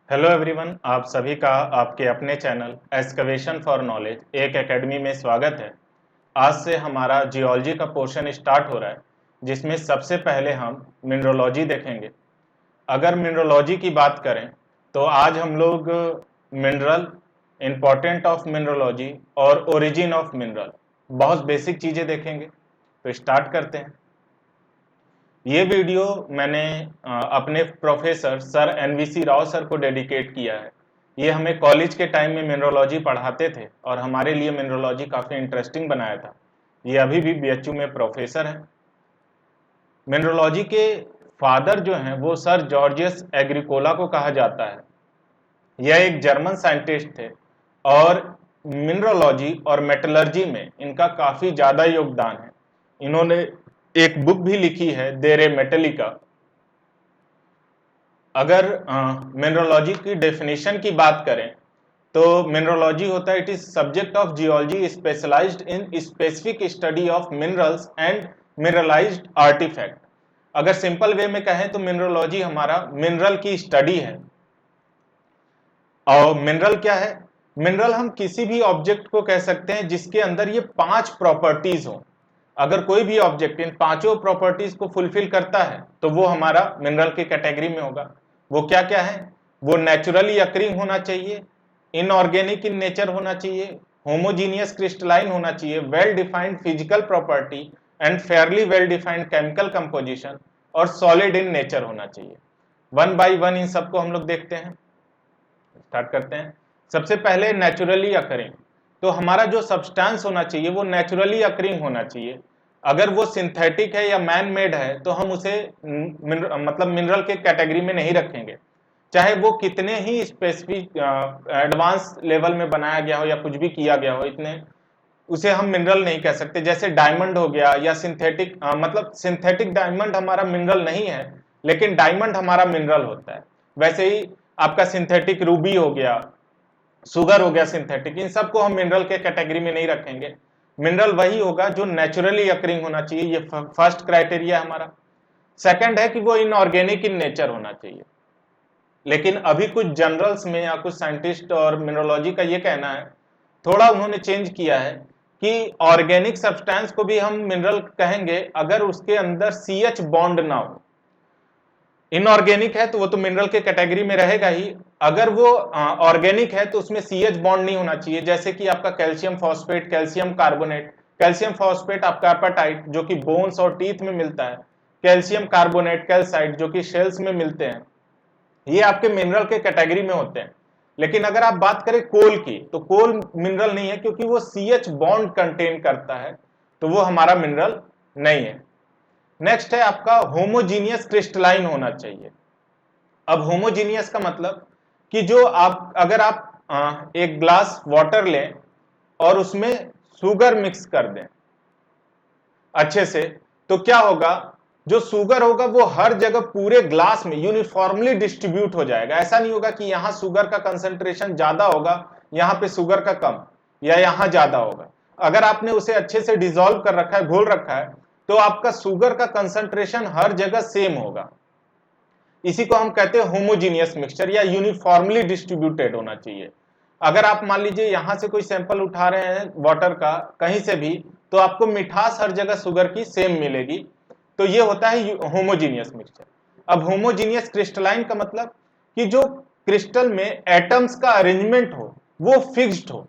Hello everyone, आप सभी का आपके अपने चैनल एक्सकवेशन फॉर नॉलेज एक एकेडमी में स्वागत है। आज से हमारा जियोलॉजी का पोर्शन स्टार्ट हो रहा है, जिसमें सबसे पहले हम मिनरोलॉजी देखेंगे। अगर मिनरोलॉजी की बात करें तो आज हम लोग मिनरल, इम्पोर्टेंट ऑफ मिनरोलॉजी और ओरिजिन ऑफ मिनरल, बहुत बेसिक चीज़ें देखेंगे। तो स्टार्ट करते हैं। ये वीडियो मैंने अपने professor sir NVC Rao sir को डेडिकेट किया है। ये हमें कॉलेज के टाइम में मिनरोलॉजी पढ़ाते थे और हमारे लिए मिनरोलॉजी काफ़ी इंटरेस्टिंग बनाया था। ये अभी भी बीएचयू में प्रोफेसर हैं। मिनरोलॉजी के फादर जो हैं वो सर जॉर्जियस एग्रीकोला को कहा जाता है। यह एक जर्मन साइंटिस्ट थे और मिनरोलॉजी और मेटलर्जी में इनका काफ़ी ज़्यादा योगदान है। इन्होंने एक बुक भी लिखी है, देरे मेटेलिका। अगर मिनरोलॉजी की डेफिनेशन की बात करें तो मिनरोलॉजी होता है, it is subject of geology specialised in specific study of minerals and mineralised artefact. अगर सिंपल वे में कहें तो मिनरोलॉजी हमारा मिनरल की स्टडी है। और मिनरल क्या है? मिनरल हम किसी भी ऑब्जेक्ट को कह सकते हैं जिसके अंदर ये 5 प्रॉपर्टीज हो। अगर कोई भी ऑब्जेक्ट इन पांचों प्रॉपर्टीज को फुलफिल करता है तो वो हमारा मिनरल के कैटेगरी में होगा। वो क्या क्या है? वो नेचुरली अकरिंग होना चाहिए, इनऑर्गेनिक इन नेचर होना चाहिए, होमोजीनियस क्रिस्टलाइन होना चाहिए, well defined physical property and fairly well defined chemical composition, और सॉलिड इन नेचर होना चाहिए। वन बाय वन इन सबको हम लोग देखते हैं। स्टार्ट करते हैं। सबसे पहले नेचुरली अकरिंग। तो हमारा जो सब्सटेंस होना चाहिए वो नेचुरली अकरिंग होना चाहिए। अगर वो सिंथेटिक है या मैन मेड है तो हम उसे मतलब मिनरल के कैटेगरी में नहीं रखेंगे, चाहे वो कितने ही स्पेसिफिक एडवांस लेवल में बनाया गया हो या कुछ भी किया गया हो, इतने उसे हम मिनरल नहीं कह सकते। जैसे डायमंड हो गया या सिंथेटिक, मतलब सिंथेटिक डायमंड हमारा मिनरल नहीं है, लेकिन डायमंड हमारा मिनरल होता है। वैसे ही आपका सिंथेटिक रूबी हो गया, सुगर हो गया सिंथेटिक, इन सबको हम मिनरल के कैटेगरी में नहीं रखेंगे। मिनरल वही होगा जो नेचुरली अकरिंग होना चाहिए, ये फर्स्ट क्राइटेरिया हमारा। सेकंड है कि वो इनऑर्गेनिक इन नेचर होना चाहिए। लेकिन अभी कुछ जनरल्स में या कुछ साइंटिस्ट और मिनरोलॉजी का ये कहना है, थोड़ा उन्होंने चेंज किया है कि ऑर्गेनिक सब्सटेंस को भी हम मिनरल कहेंगे अगर उसके अंदर CH बॉन्ड ना हो। इनऑर्गेनिक है तो वो तो मिनरल के कैटेगरी में रहेगा ही। अगर वो ऑर्गेनिक है तो उसमें CH बॉन्ड नहीं होना चाहिए। जैसे कि आपका calcium phosphate, calcium carbonate, calcium phosphate आपका एपेटाइट जो कि बोन्स और टीथ में मिलता है, कैल्शियम कार्बोनेट कैल्साइट जो कि शेल्स में मिलते हैं, ये आपके मिनरल के कैटेगरी में होते हैं। लेकिन अगर आप बात करें कोल की तो कोल मिनरल नहीं है क्योंकि वो CH बॉन्ड कंटेन करता है, तो वो हमारा मिनरल नहीं है। नेक्स्ट है आपका होमोजीनियस क्रिस्टलाइन होना चाहिए। अब होमोजीनियस का मतलब कि जो आप अगर आप एक ग्लास वाटर लें और उसमें शुगर मिक्स कर दें अच्छे से, तो क्या होगा? जो शुगर होगा वो हर जगह पूरे ग्लास में यूनिफॉर्मली डिस्ट्रीब्यूट हो जाएगा। ऐसा नहीं होगा कि यहां शुगर का कंसंट्रेशन ज्यादा होगा, यहां पे शुगर का कम, या यहां ज्यादा होगा। अगर आपने उसे अच्छे से डिसॉल्व कर रखा है, घोल रखा है, तो आपका शुगर का कंसंट्रेशन हर जगह सेम होगा। इसी को हम कहते हैं होमोजीनियस मिक्सचर, या यूनिफॉर्मली डिस्ट्रीब्यूटेड होना चाहिए। अगर आप मान लीजिए यहां से कोई सैंपल उठा रहे हैं वाटर का कहीं से भी, तो आपको मिठास हर जगह शुगर की सेम मिलेगी। तो ये होता है होमोजीनियस मिक्सचर। अब होमोजीनियस क्रिस्टलाइन का मतलब कि जो क्रिस्टल में एटम्स का अरेंजमेंट हो वो फिक्स्ड हो,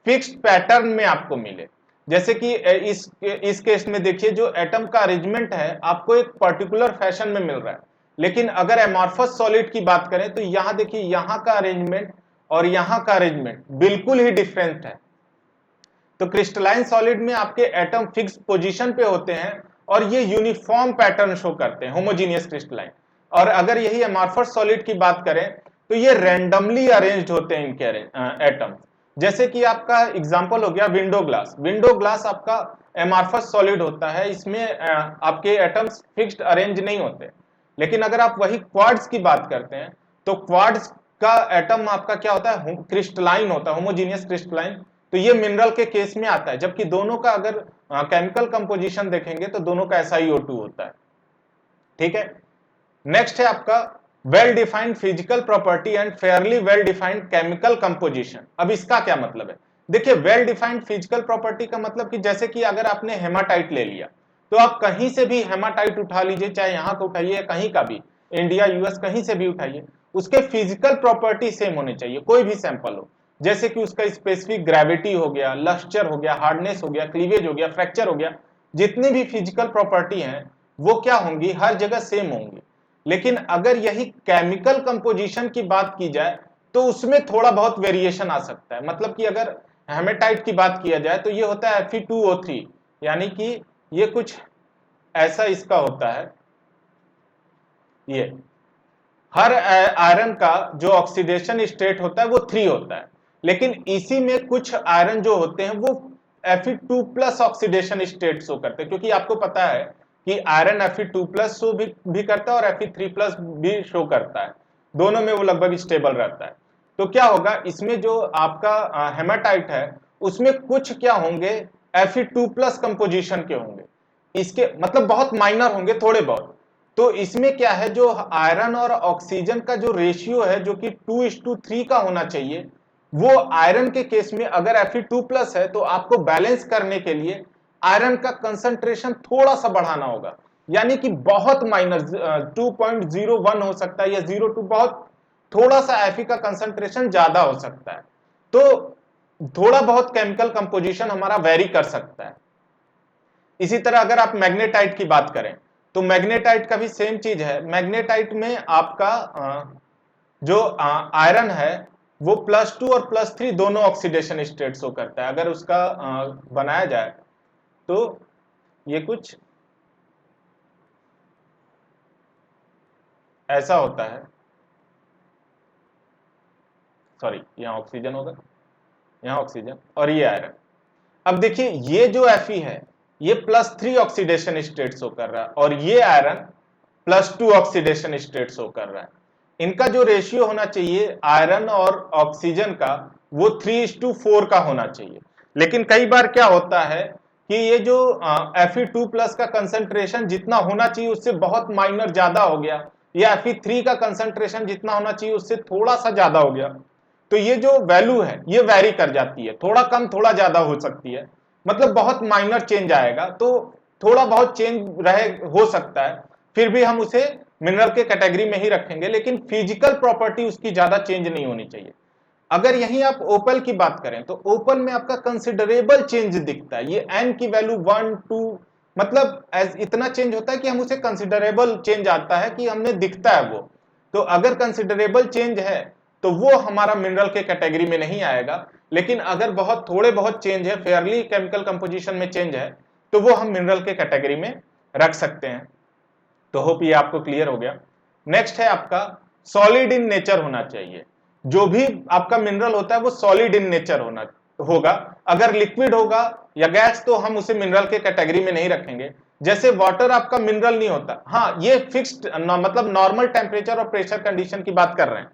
फिक्स्ड पैटर्न में आपको मिले। जैसे कि इस केस में देखिए, जो एटम का अरेंजमेंट है आपको एक पर्टिकुलर फैशन में मिल रहा है। लेकिन अगर एमॉर्फस सॉलिड की बात करें तो यहां देखिए, यहां का अरेंजमेंट और यहां का अरेंजमेंट बिल्कुल ही डिफरेंट है। तो क्रिस्टलाइन सॉलिड में आपके एटम फिक्स पोजीशन पे होते हैं और ये यूनिफॉर्म पैटर्न शो करते हैं, होमोजीनियस क्रिस्टलाइन। और अगर यही एमॉर्फस सॉलिड की बात करें तो ये रैंडमली अरेंज्ड होते हैं इनके एटम। जैसे कि आपका एग्जांपल हो गया विंडो ग्लास। विंडो ग्लास आपका एमॉर्फस सॉलिड होता है, इसमें आपके एटम्स फिक्स्ड अरेंज नहीं होते। लेकिन अगर आप वही क्वार्ट्ज की बात करते हैं तो क्वार्ट्ज का एटम आपका क्या होता है? क्रिस्टलाइन होता है, होमोजीनियस क्रिस्टलाइन। तो ये मिनरल के केस में आता है, जबकि दोनों का अगर केमिकल कंपोजिशन देखेंगे तो दोनों का SiO2 होता है। ठीक है। नेक्स्ट है आपका well defined physical property and fairly well defined chemical composition. अब इसका क्या मतलब है? देखिए, वेल डिफाइंड फिजिकल प्रॉपर्टी का मतलब कि जैसे कि अगर आपने हेमाटाइट ले लिया तो आप कहीं से भी हेमाटाइट उठा लीजिए, चाहे यहां का उठाइए कहीं का भी, इंडिया यूएस कहीं से भी उठाइए, उसके फिजिकल प्रॉपर्टी सेम होने चाहिए, कोई भी सैंपल हो। जैसे कि उसका स्पेसिफिक ग्रेविटी हो गया, लस्टर हो गया, हार्डनेस हो गया, क्लीवेज हो गया, फ्रैक्चर हो गया, जितनी भी फिजिकल प्रॉपर्टी हैं वो क्या होंगी, हर जगह सेम होंगी। लेकिन अगर यही केमिकल कंपोजिशन की बात की जाए तो उसमें थोड़ा बहुत वेरिएशन आ सकता है। मतलब कि अगर हेमेटाइट की बात किया जाए तो ये होता है Fe2O3, यानी कि ये कुछ ऐसा इसका होता है। ये हर आयरन का जो ऑक्सीडेशन स्टेट होता है वो 3 होता है, लेकिन इसी में कुछ आयरन जो होते हैं वो Fe2+ ऑक्सीडेशन स्टेट शो करते हैं, क्योंकि आपको पता है कि आयरन Fe2+ शो भी करता है और Fe3+ भी शो करता है, दोनों में वो लगभग स्टेबल रहता है। तो क्या होगा, इसमें जो आपका हेमाटाइट है उसमें कुछ क्या होंगे, Fe2+ कंपोजिशन के होंगे, इसके मतलब बहुत माइनर होंगे, थोड़े बहुत। तो इसमें क्या है, जो आयरन और ऑक्सीजन का जो रेशियो है जो कि 2:3 का होना चाहिए, वो आयरन के केस में अगर Fe2+ है तो आपको बैलेंस करने के लिए आयरन का कंसंट्रेशन थोड़ा सा बढ़ाना होगा, यानी कि बहुत माइनर 2.01 हो सकता है या 0.2, बहुत थोड़ा सा Fe का कंसंट्रेशन ज्यादा हो सकता है। तो थोड़ा बहुत केमिकल कंपोजिशन हमारा वेरी कर सकता है। इसी तरह अगर आप मैग्नेटाइट की बात करें तो मैग्नेटाइट का भी सेम चीज है। मैग्नेटाइट में आपका जो आयरन है वो +2 और +3 दोनों ऑक्सीडेशन स्टेट शो करता है। अगर उसका बनाया जाए तो ये कुछ ऐसा होता है, सॉरी यहाँ ऑक्सीजन होगा, यहाँ ऑक्सीजन और ये आयरन। अब देखिए ये जो Fe है ये +3 ऑक्सीडेशन स्टेट शो कर रहा है और ये आयरन +2 ऑक्सीडेशन स्टेट शो कर रहा है। इनका जो रेशियो होना चाहिए आयरन और ऑक्सीजन का वो 3:4 का होना चाहिए। लेकिन कई बार क्या होता है कि ये जो Fe2+ का कंसंट्रेशन जितना होना चाहिए उससे बहुत माइनर ज्यादा हो गया, या Fe3 का कंसंट्रेशन जितना होना चाहिए उससे थोड़ा सा ज्यादा हो गया, तो ये जो वैल्यू है ये वैरी कर जाती है, थोड़ा कम थोड़ा ज्यादा हो सकती है, मतलब बहुत माइनर चेंज आएगा। तो थोड़ा बहुत चेंज रहे हो सकता है, फिर भी हम उसे मिनरल के कैटेगरी में ही रखेंगे, लेकिन फिजिकल प्रॉपर्टी उसकी ज्यादा चेंज नहीं होनी चाहिए। अगर यहीं आप ओपल की बात करें तो ओपल में आपका कंसिडरेबल चेंज दिखता है, ये एन की वैल्यू 1 2 मतलब इतना चेंज होता है कि हम उसे कंसिडरेबल चेंज आता है कि हमने दिखता है वो। तो अगर कंसिडरेबल चेंज है तो वो हमारा मिनरल के कैटेगरी में नहीं आएगा, लेकिन अगर बहुत थोड़े बहुत चेंज है, फेयरली केमिकल कंपोजिशन में चेंज है, तो वो हम मिनरल के कैटेगरी में रख सकते हैं। तो होप ये आपको क्लियर हो गया। नेक्स्ट है आपका सॉलिड इन नेचर होना चाहिए। जो भी आपका मिनरल होता है वो सॉलिड इन नेचर होगा। अगर लिक्विड होगा या गैस तो हम उसे मिनरल के कैटेगरी में नहीं रखेंगे। जैसे वाटर आपका मिनरल नहीं होता, हाँ ये फिक्स्ड मतलब नॉर्मल टेम्परेचर और प्रेशर कंडीशन की बात कर रहे हैं।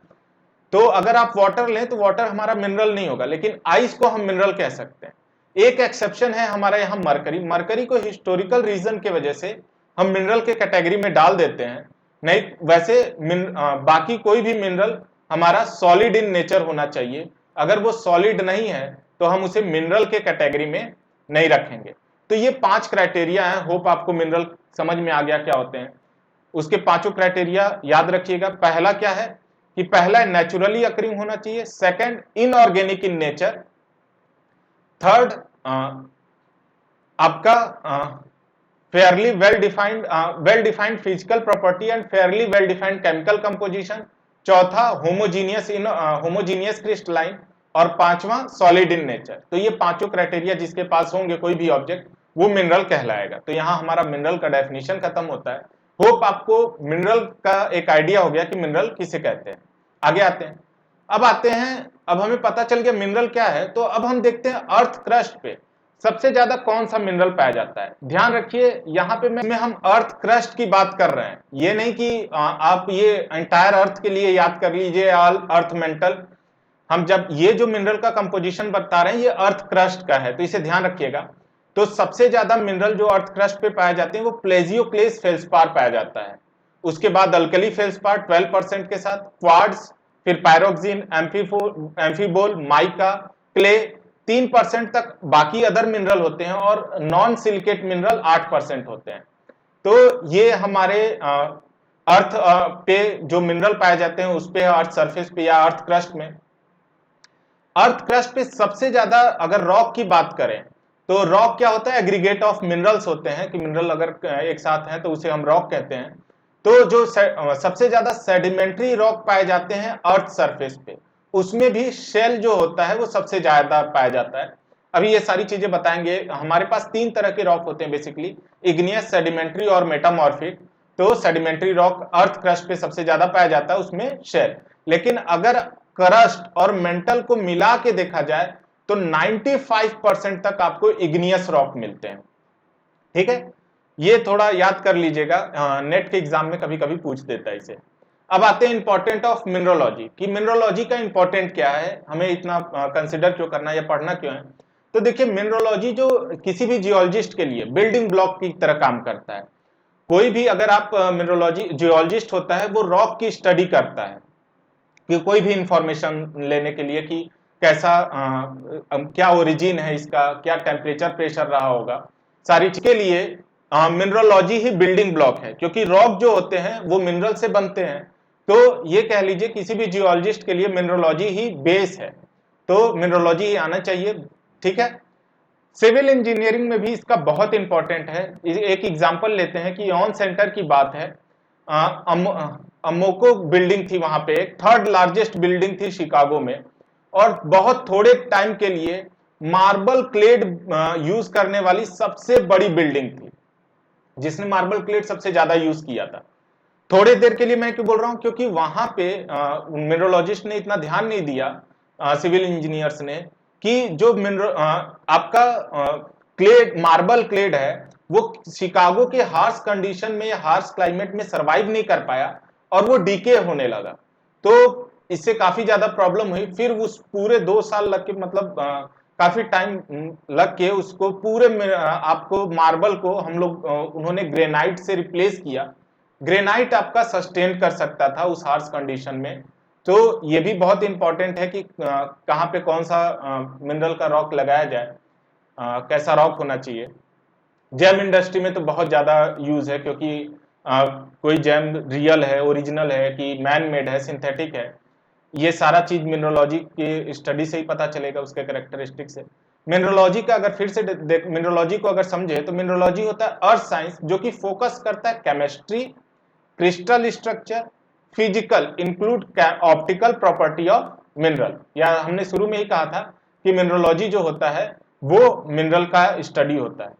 तो अगर आप वाटर लें तो वाटर हमारा मिनरल नहीं होगा, लेकिन आइस को हम मिनरल कह सकते हैं। एक एक्सेप्शन है हमारा यहाँ मरकरी। मरकरी को हिस्टोरिकल रीजन के वजह से हम मिनरल के कैटेगरी में डाल देते हैं, नहीं वैसे बाकी कोई भी मिनरल हमारा सॉलिड इन नेचर होना चाहिए। अगर वो सॉलिड नहीं है तो हम उसे मिनरल के कैटेगरी में नहीं रखेंगे। तो ये 5 क्राइटेरिया हैं। होप आपको मिनरल समझ में आ गया क्या होते हैं। उसके 5 क्राइटेरिया याद रखिएगा। पहला क्या है कि पहला नेचुरली अकरिंग होना चाहिए, second inorganic in nature, third आपका fairly well defined physical property and fairly well defined chemical composition, चौथा होमोजीनियस क्रिस्टलाइन, और पांचवा सॉलिड इन नेचर। तो ये पांचों क्राइटेरिया जिसके पास होंगे कोई भी ऑब्जेक्ट वो मिनरल कहलाएगा। तो यहां हमारा मिनरल का डेफिनेशन खत्म होता है। होप आपको मिनरल का एक आइडिया हो गया कि मिनरल किसे कहते हैं। आगे आते हैं। अब हमें पता चल गया मिनरल क्या है, तो अब हम देखते हैं अर्थ क्रस्ट पे सबसे ज्यादा कौन सा मिनरल पाया जाता है। ध्यान रखिए यहाँ पे हम अर्थ क्रस्ट की बात कर रहे हैं, ये नहीं कि आप ये एंटायर अर्थ के लिए याद कर लीजिए ऑल अर्थ मेंटल। हम जब ये जो मिनरल का कंपोजिशन बता रहे हैं ये अर्थ क्रस्ट का है, तो इसे ध्यान रखिएगा। तो सबसे ज्यादा मिनरल जो अर्थ क्रस्ट पे पाए जाते हैं वो प्लेजियोक्लेस फेल्सपार पाया जाता है। उसके बाद अल्कली फेल्सपार 12% के साथ, क्वार्ट्ज, फिर पायरोक्सिन, एम्फीबोल, माइका, क्ले 3% तक बाकी अदर मिनरल होते हैं, और नॉन सिलिकेट मिनरल 8% होते हैं। तो ये हमारे अर्थ पे जो मिनरल पाए जाते हैं उस पे, अर्थ सरफेस पे या अर्थ क्रस्ट में। अर्थ क्रस्ट पे सबसे ज्यादा अगर रॉक की बात करें तो रॉक क्या होता है, एग्रीगेट ऑफ मिनरल्स होते हैं, कि मिनरल अगर एक साथ हैं तो उसे हम रॉक कहते हैं। तो जो सबसे ज्यादा सेडिमेंट्री रॉक पाए जाते हैं अर्थ सरफेस पे, उसमें भी शेल जो होता है वो सबसे ज्यादा पाया जाता है। अभी ये सारी चीजें बताएंगे। हमारे पास 3 तरह के रॉक होते हैं बेसिकली, इग्नियस, सेडिमेंट्री और मेटामॉर्फिक। तो सेडिमेंट्री रॉक अर्थ क्रस्ट पे सबसे ज्यादा पाया जाता है, उसमें शेल। लेकिन अगर क्रस्ट और मेंटल को मिला के देखा जाए तो 95% तक आपको इग्नियस रॉक मिलते हैं। ठीक है, ये थोड़ा याद कर लीजिएगा, नेट के एग्जाम में कभी कभी पूछ देता है इसे। अब आते हैं इंपॉर्टेंट ऑफ मिनरोलॉजी, कि मिनरोलॉजी का इंपॉर्टेंट क्या है, हमें इतना कंसिडर क्यों करना है या पढ़ना क्यों है। तो देखिए, मिनरोलॉजी जो किसी भी जियोलॉजिस्ट के लिए बिल्डिंग ब्लॉक की तरह काम करता है। कोई भी अगर आप मिनरोलॉजी जियोलॉजिस्ट होता है वो रॉक की स्टडी करता है, कि कोई भी इंफॉर्मेशन लेने के लिए कि कैसा क्या ओरिजिन है इसका, क्या टेम्परेचर प्रेशर रहा होगा, सारी चीज के लिए मिनरोलॉजी ही बिल्डिंग ब्लॉक है, क्योंकि रॉक जो होते हैं वो मिनरल से बनते हैं। तो ये कह लीजिए किसी भी जियोलॉजिस्ट के लिए मिनरोलॉजी ही बेस है, तो मिनरोलॉजी ही आना चाहिए। ठीक है, सिविल इंजीनियरिंग में भी इसका बहुत इंपॉर्टेंट है। एक एग्जांपल लेते हैं कि ऑन सेंटर की बात है, अमोको बिल्डिंग थी, वहां पे एक 3rd लार्जेस्ट बिल्डिंग थी शिकागो में, और बहुत थोड़े टाइम के लिए मार्बल क्लेड यूज करने वाली सबसे बड़ी बिल्डिंग थी, जिसने मार्बल क्लेड सबसे ज्यादा यूज किया था। थोड़े देर के लिए मैं क्यों बोल रहा हूं, क्योंकि वहां पे मिनरोलॉजिस्ट ने इतना ध्यान नहीं दिया, सिविल इंजीनियर्स ने, कि जो आपका क्लेड, मार्बल क्लेड है, वो शिकागो के हार्श कंडीशन में या हार्श क्लाइमेट में सरवाइव नहीं कर पाया और वो डीके होने लगा। तो इससे काफी ज्यादा प्रॉब्लम हुई। फिर उस पूरे 2 साल लग के, मतलब काफी टाइम लग के उसको पूरे आपको मार्बल को हम लोग उन्होंने ग्रेनाइट से रिप्लेस किया। ग्रेनाइट आपका सस्टेन कर सकता था उस हार्श कंडीशन में। तो ये भी बहुत इंपॉर्टेंट है कि कहाँ पे कौन सा मिनरल का रॉक लगाया जाए, कैसा रॉक होना चाहिए। जेम इंडस्ट्री में तो बहुत ज्यादा यूज है, क्योंकि कोई जेम रियल है, ओरिजिनल है कि मैन मेड है, सिंथेटिक है, ये सारा चीज मिनरोलॉजी की स्टडी से ही पता चलेगा, उसके कैरेक्टरिस्टिक से। मिनरोलॉजी का अगर फिर से मिनरोलॉजी को अगर समझे तो मिनरोलॉजी होता है अर्थ साइंस, जो कि फोकस करता है chemistry, crystal structure, physical include optical property of mineral. या हमने शुरू में ही कहा था कि मिनरोलॉजी जो होता है वो मिनरल का स्टडी होता है।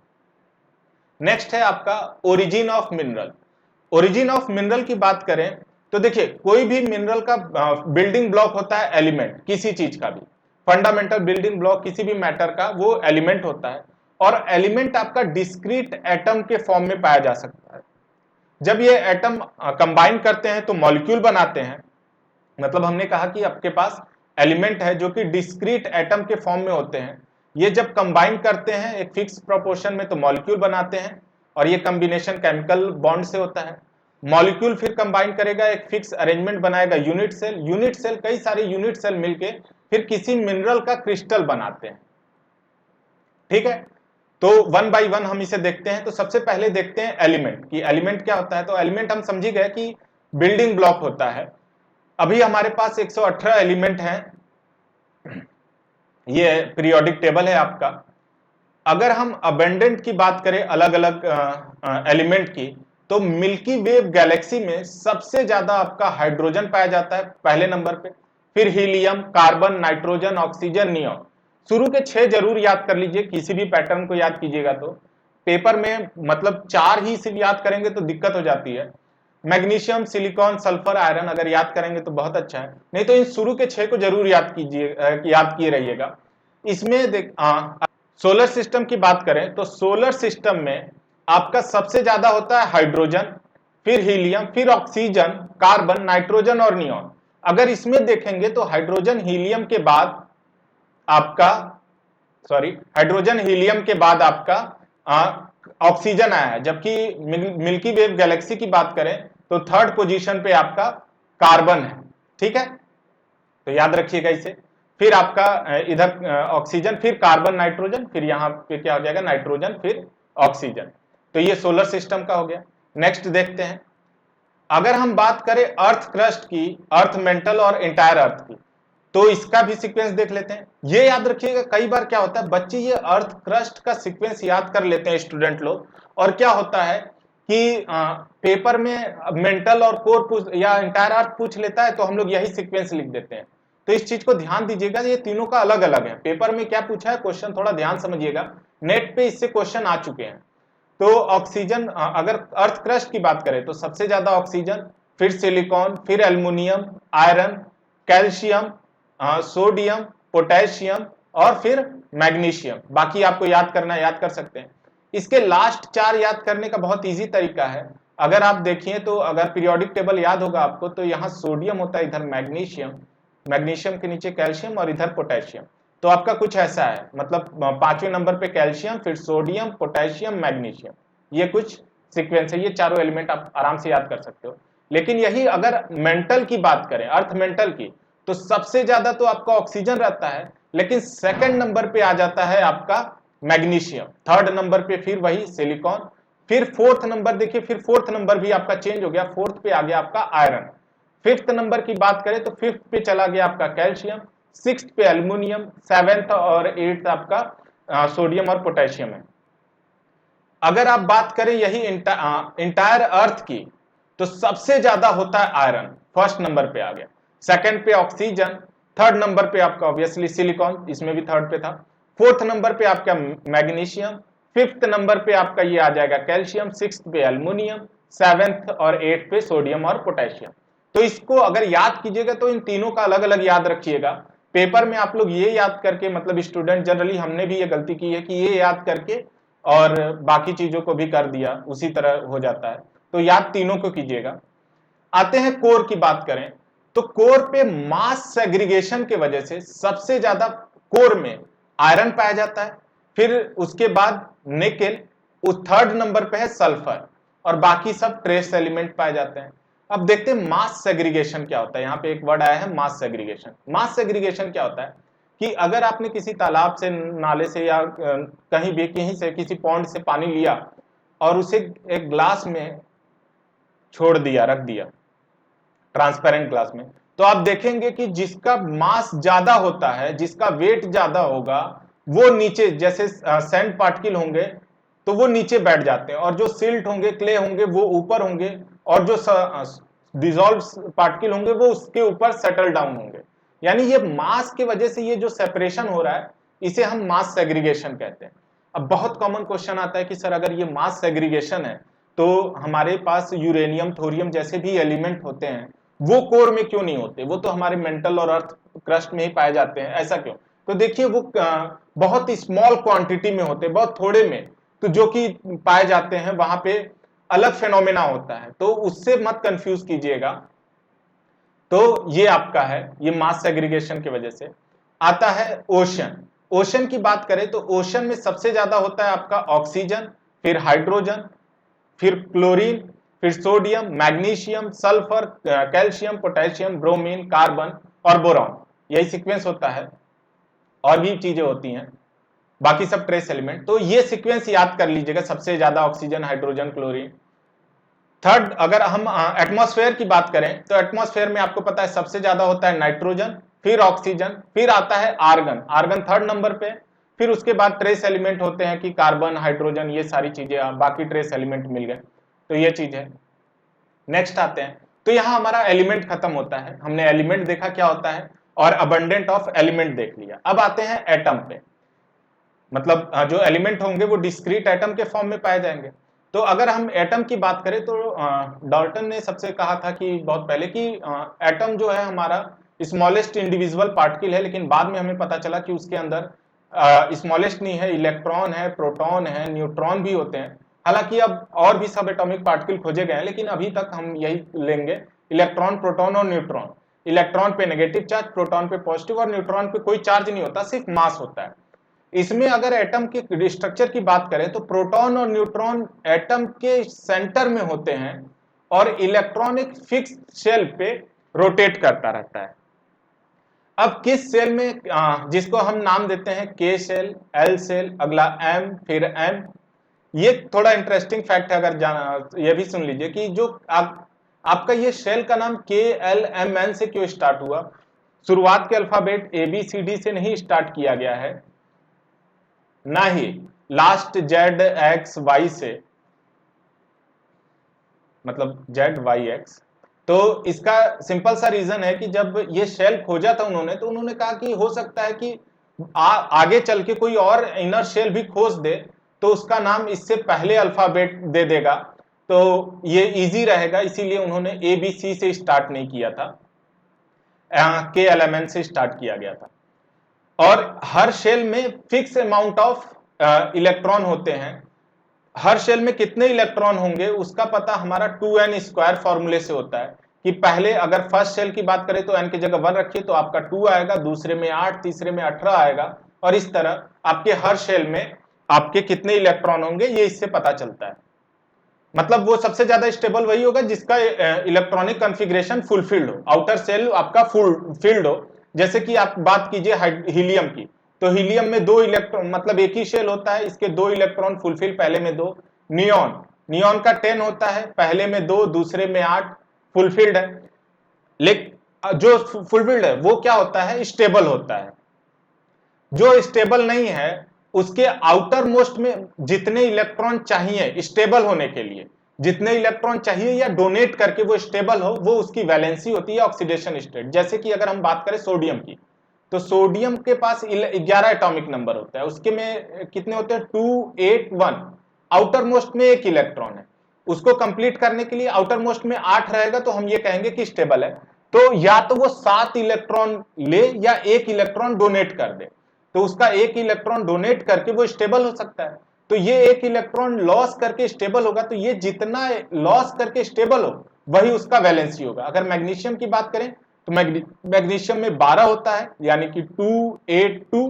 नेक्स्ट है आपका origin of mineral. Origin of mineral की बात करें तो देखिए, कोई भी मिनरल का बिल्डिंग ब्लॉक होता है एलिमेंट, किसी चीज का भी फंडामेंटल बिल्डिंग ब्लॉक किसी भी मैटर का वो एलिमेंट होता है, और एलिमेंट आपका डिस्क्रीट एटम के फॉर्म में पाया जा सकता है। जब ये एटम कंबाइन करते हैं तो मॉलिक्यूल बनाते हैं। मतलब हमने कहा कि आपके पास एलिमेंट है जो कि डिस्क्रीट एटम के फॉर्म में होते हैं, ये जब कंबाइन करते हैं एक फिक्स प्रोपोर्शन में तो मॉलिक्यूल बनाते हैं, और ये कॉम्बिनेशन केमिकल बॉन्ड से होता है। मॉलिक्यूल फिर कंबाइन करेगा, एक फिक्स अरेंजमेंट बनाएगा, यूनिट सेल। यूनिट सेल, कई सारे यूनिट सेल मिलके फिर किसी मिनरल का क्रिस्टल बनाते हैं। ठीक है, तो 1 बाय 1 हम इसे देखते हैं। तो सबसे पहले देखते हैं एलिमेंट, कि एलिमेंट क्या होता है। तो एलिमेंट हम समझ गए कि बिल्डिंग ब्लॉक होता है। अभी हमारे पास 118 एलिमेंट हैं, ये पीरियोडिक टेबल है आपका। अगर हम अबेंडेंट की बात करें अलग अलग एलिमेंट की, तो मिल्की वे गैलेक्सी में सबसे ज्यादा आपका हाइड्रोजन पाया जाता है पहले नंबर पे, फिर helium, carbon, nitrogen, oxygen, neon. शुरू के 6 जरूर याद कर लीजिए, किसी भी पैटर्न को याद कीजिएगा तो। पेपर में मतलब 4 ही सिर्फ याद करेंगे तो दिक्कत हो जाती है। मैग्नीशियम, सिलिकॉन, सल्फर, आयरन अगर याद करेंगे तो बहुत अच्छा है, नहीं तो इन शुरू के 6 को जरूर याद कीजिए, याद किए रहिएगा। इसमें सोलर सिस्टम की बात करें तो सोलर सिस्टम में आपका सबसे ज्यादा होता है हाइड्रोजन, फिर हीलियम, फिर ऑक्सीजन, कार्बन, नाइट्रोजन और नियोन। अगर इसमें देखेंगे तो हाइड्रोजन हीलियम के बाद आपका हाइड्रोजन हीलियम के बाद आपका ऑक्सीजन आया है। जबकि मिल्की वेव गैलेक्सी की बात करें तो थर्ड पोजीशन पे आपका कार्बन है, ठीक है, तो याद रखिएगा इसे। फिर आपका इधर ऑक्सीजन, फिर कार्बन नाइट्रोजन, फिर यहाँ पे क्या हो जाएगा नाइट्रोजन, फिर ऑक्सीजन। तो ये सोलर सिस्टम का हो गया। नेक्स्ट देखते हैं, अगर हम बात करें अर्थ क्रस्ट की, अर्थ मेंटल और इंटायर अर्थ की, तो इसका भी सीक्वेंस देख लेते हैं। ये याद रखिएगा, कई बार क्या होता है बच्चे ये अर्थ क्रस्ट का सीक्वेंस याद कर लेते हैं स्टूडेंट लोग, और क्या होता है कि पेपर में मेंटल और कोर या इंटायर अर्थ पूछ लेता है तो हम लोग यही सीक्वेंस लिख देते हैं। तो इस चीज को ध्यान दीजिएगा, ये तीनों का अलग अलग है। पेपर में क्या पूछा है क्वेश्चन, थोड़ा ध्यान समझिएगा, नेट पे इससे क्वेश्चन आ चुके हैं। तो ऑक्सीजन, अगर अर्थ क्रस्ट की बात करें तो सबसे ज्यादा ऑक्सीजन, फिर सिलिकॉन, फिर aluminium, iron, calcium, sodium, potassium और फिर मैग्नीशियम। बाकी आपको याद करना, याद कर सकते हैं। इसके लास्ट चार याद करने का बहुत इजी तरीका है। अगर आप देखिए तो अगर पीरियोडिक टेबल याद होगा आपको, तो यहाँ सोडियम होता है, इधर मैग्नीशियम, मैग्नीशियम के नीचे कैल्शियम और इधर पोटेशियम। तो आपका कुछ ऐसा है, मतलब पांचवें नंबर पे कैल्शियम, फिर सोडियम, पोटेशियम, मैग्नीशियम, ये कुछ सीक्वेंस है। ये चारों एलिमेंट आप आराम से याद कर सकते हो। लेकिन यही अगर मेंटल की बात करें, अर्थ मेंटल की, तो सबसे ज्यादा तो आपका ऑक्सीजन रहता है, लेकिन सेकंड नंबर पे आ जाता है आपका मैग्नीशियम, थर्ड नंबर पे फिर वही सिलिकॉन, फिर फोर्थ नंबर देखिए, फिर फोर्थ नंबर भी आपका चेंज हो गया, फोर्थ पे आ गया आपका आयरन। फिफ्थ नंबर की बात करें तो फिफ्थ पे चला गया आपका कैल्शियम, सिक्स्थ पे एल्युमिनियम, सेवेंथ और एट्थ आपका सोडियम और पोटेशियम है। अगर आप बात करें यही इंटायर अर्थ की, तो सबसे ज्यादा होता है आयरन, फर्स्ट नंबर पे आ गया, सेकंड पे ऑक्सीजन, थर्ड नंबर पे आपका ऑब्वियसली सिलिकॉन, इसमें भी थर्ड पे था, फोर्थ नंबर पे आपका मैग्नीशियम, फिफ्थ नंबर पे आपका ये आ जाएगा कैल्शियम, सिक्स्थ पे एल्युमिनियम, सेवेंथ और एट्थ पे सोडियम और पोटेशियम। तो इसको अगर याद कीजिएगा तो इन तीनों का अलग अलग याद रखिएगा। पेपर में आप लोग ये याद करके, मतलब स्टूडेंट जनरली, हमने भी ये गलती की है कि ये याद करके और बाकी चीजों को भी कर दिया, उसी तरह हो जाता है। तो याद तीनों को कीजिएगा। आते हैं कोर की बात करें, तो कोर पे मास सेग्रीगेशन के वजह से सबसे ज्यादा कोर में आयरन पाया जाता है, फिर उसके बाद निकेल, उस थर्ड नंबर पे है सल्फर, और बाकी सब ट्रेस एलिमेंट पाए जाते हैं। अब देखते हैं मास सेग्रीगेशन क्या होता है। यहाँ पे एक वर्ड आया है मास सेग्रीगेशन। मास सेग्रीगेशन क्या होता है कि अगर आपने किसी तालाब से, नाले से, या कहीं भी, कहीं से, किसी पॉन्ड से पानी लिया और उसे एक ग्लास में छोड़ दिया, रख दिया ट्रांसपेरेंट ग्लास में, तो आप देखेंगे कि जिसका मास ज्यादा होता है, जिसका वेट ज्यादा होगा, वो नीचे, जैसे सैंड पार्टिकल होंगे तो वो नीचे बैठ जाते हैं, और जो सिल्ट होंगे, क्ले होंगे, वो ऊपर होंगे, और जो डिजॉल्व पार्टिकल होंगे वो उसके ऊपर सेटल डाउन होंगे। यानी ये मास के वजह से ये जो सेपरेशन हो रहा है, इसे हम मास सेग्रीगेशन कहते हैं। अब बहुत कॉमन क्वेश्चन आता है कि सर अगर ये मास सेग्रीगेशन है तो हमारे पास यूरेनियम, थोरियम जैसे भी एलिमेंट होते हैं वो कोर में क्यों नहीं होते, वो तो हमारे मेंटल और अर्थ क्रस्ट में ही पाए जाते हैं, ऐसा क्यों? तो देखिए वो बहुत स्मॉल क्वांटिटी में होते हैं, बहुत थोड़े में, तो जो कि पाए जाते हैं वहां पे अलग फेनोमेना होता है, तो उससे मत कंफ्यूज कीजिएगा। तो ये आपका है, ये मास सेग्रीगेशन की वजह से। आता है ओशन। ओशन की बात करें तो ओशन में सबसे ज्यादा होता है आपका ऑक्सीजन, फिर हाइड्रोजन, फिर क्लोरीन, फिर sodium, magnesium, sulphur, calcium, potassium, bromine, carbon और बोरॉन, यही सीक्वेंस होता है। और भी चीजें होती हैं, बाकी सब ट्रेस एलिमेंट। तो ये सीक्वेंस याद कर लीजिएगा, सबसे ज्यादा ऑक्सीजन, हाइड्रोजन, क्लोरीन। थर्ड, अगर हम एटमॉस्फेयर की बात करें तो एटमॉस्फेयर में आपको पता है सबसे ज्यादा होता है नाइट्रोजन, फिर ऑक्सीजन, फिर आता है आर्गन, आर्गन थर्ड नंबर पे, फिर उसके बाद ट्रेस एलिमेंट होते हैं कि कार्बन, हाइड्रोजन, ये सारी चीजें, बाकी ट्रेस एलिमेंट मिल गए। तो ये चीज है। नेक्स्ट आते हैं, तो यहां हमारा एलिमेंट खत्म होता है, हमने एलिमेंट देखा क्या होता है, और अबंडेंट ऑफ एलिमेंट देख लिया। अब आते हैं एटम पे, मतलब जो एलिमेंट होंगे वो डिस्क्रीट एटम के फॉर्म में पाए जाएंगे। तो अगर हम एटम की बात करें तो डाल्टन ने सबसे कहा था कि बहुत पहले कि एटम जो है हमारा स्मॉलेस्ट इंडिविजुअल पार्टिकल है, लेकिन बाद में हमें पता चला कि उसके अंदर स्मॉलेस्ट नहीं है, इलेक्ट्रॉन है, प्रोटॉन है, न्यूट्रॉन भी होते हैं। हालांकि अब और भी सब एटॉमिक पार्टिकल खोजे गए हैं, लेकिन अभी तक हम यही लेंगे, इलेक्ट्रॉन, प्रोटॉन और न्यूट्रॉन। इलेक्ट्रॉन पे नेगेटिव चार्ज, प्रोटॉन पे पॉजिटिव, और न्यूट्रॉन पे कोई चार्ज नहीं होता, सिर्फ मास होता है। इसमें अगर एटम के स्ट्रक्चर की बात करें तो प्रोटॉन और न्यूट्रॉन एटम के सेंटर में होते हैं, और इलेक्ट्रॉन एक फिक्स शेल पे रोटेट करता रहता है। अब किस शेल में, जिसको हम नाम देते हैं के शेल, एल शेल, अगला एम, फिर एम। ये थोड़ा इंटरेस्टिंग फैक्ट है, अगर जाना ये भी सुन लीजिए कि जो आपका ये शेल का नाम के एल एम एन से क्यों स्टार्ट हुआ। शुरुआत के alphabet A B C D से नहीं स्टार्ट किया गया है, ना ही लास्ट जेड एक्स वाई से, मतलब जेड वाई एक्स। तो इसका सिंपल सा रीजन है कि जब ये शेल खोजा था उन्होंने, तो उन्होंने कहा कि हो सकता है कि आगे चल के कोई और इनर शेल भी खोज दे, तो उसका नाम इससे पहले अल्फाबेट दे देगा, तो ये इजी रहेगा। इसीलिए उन्होंने ए बी सी से स्टार्ट नहीं किया था, के एलिमेंट से स्टार्ट किया गया था। और हर शेल में फिक्स अमाउंट ऑफ इलेक्ट्रॉन होते हैं। हर शेल में कितने इलेक्ट्रॉन होंगे उसका पता हमारा 2n स्क्वायर फॉर्मूले से होता है, कि पहले अगर फर्स्ट शेल की बात करें तो n की जगह 1 रखिए तो आपका 2 आएगा, दूसरे में 8, तीसरे में 18 आएगा, और इस तरह आपके हर शेल में आपके कितने इलेक्ट्रॉन होंगे ये इससे पता चलता है। मतलब वो सबसे ज्यादा स्टेबल वही होगा जिसका इलेक्ट्रॉनिक कॉन्फ़िगरेशन फुलफिल्ड हो, आउटर शेल आपका फुल फिल्ड हो। जैसे कि आप बात कीजिए हीलियम की, तो हीलियम में 2 इलेक्ट्रॉन, मतलब एक ही शेल होता है, इसके 2 इलेक्ट्रॉन फुलफिल, पहले में 2। नियॉन का 10 होता है, पहले में 2, दूसरे में 8 फुलफिल्ड है। लेकिन जो फुलफिल्ड है वो क्या होता है, स्टेबल होता है। जो स्टेबल नहीं है उसके आउटर मोस्ट में जितने इलेक्ट्रॉन चाहिए स्टेबल होने के लिए, जितने इलेक्ट्रॉन चाहिए या डोनेट करके वो स्टेबल हो, वो उसकी वैलेंसी होती है, ऑक्सीडेशन स्टेट। जैसे कि अगर हम बात करें सोडियम की, तो सोडियम के पास 11 एटॉमिक नंबर होता है, उसके में कितने होते हैं, 2, 8, 1। आउटर मोस्ट में 1 इलेक्ट्रॉन है, उसको कंप्लीट करने के लिए आउटर मोस्ट में 8 रहेगा, तो हम ये कहेंगे कि स्टेबल है। तो या तो वो 7 इलेक्ट्रॉन ले या 1 इलेक्ट्रॉन डोनेट कर दे, तो उसका 1 इलेक्ट्रॉन डोनेट करके वो स्टेबल हो सकता है। तो ये 1 इलेक्ट्रॉन लॉस करके स्टेबल होगा, तो ये जितना लॉस करके स्टेबल हो वही उसका वैलेंसी होगा। अगर मैग्नीशियम की बात करें तो मैग्नीशियम में 12 होता है, यानी कि 2, 8, 2,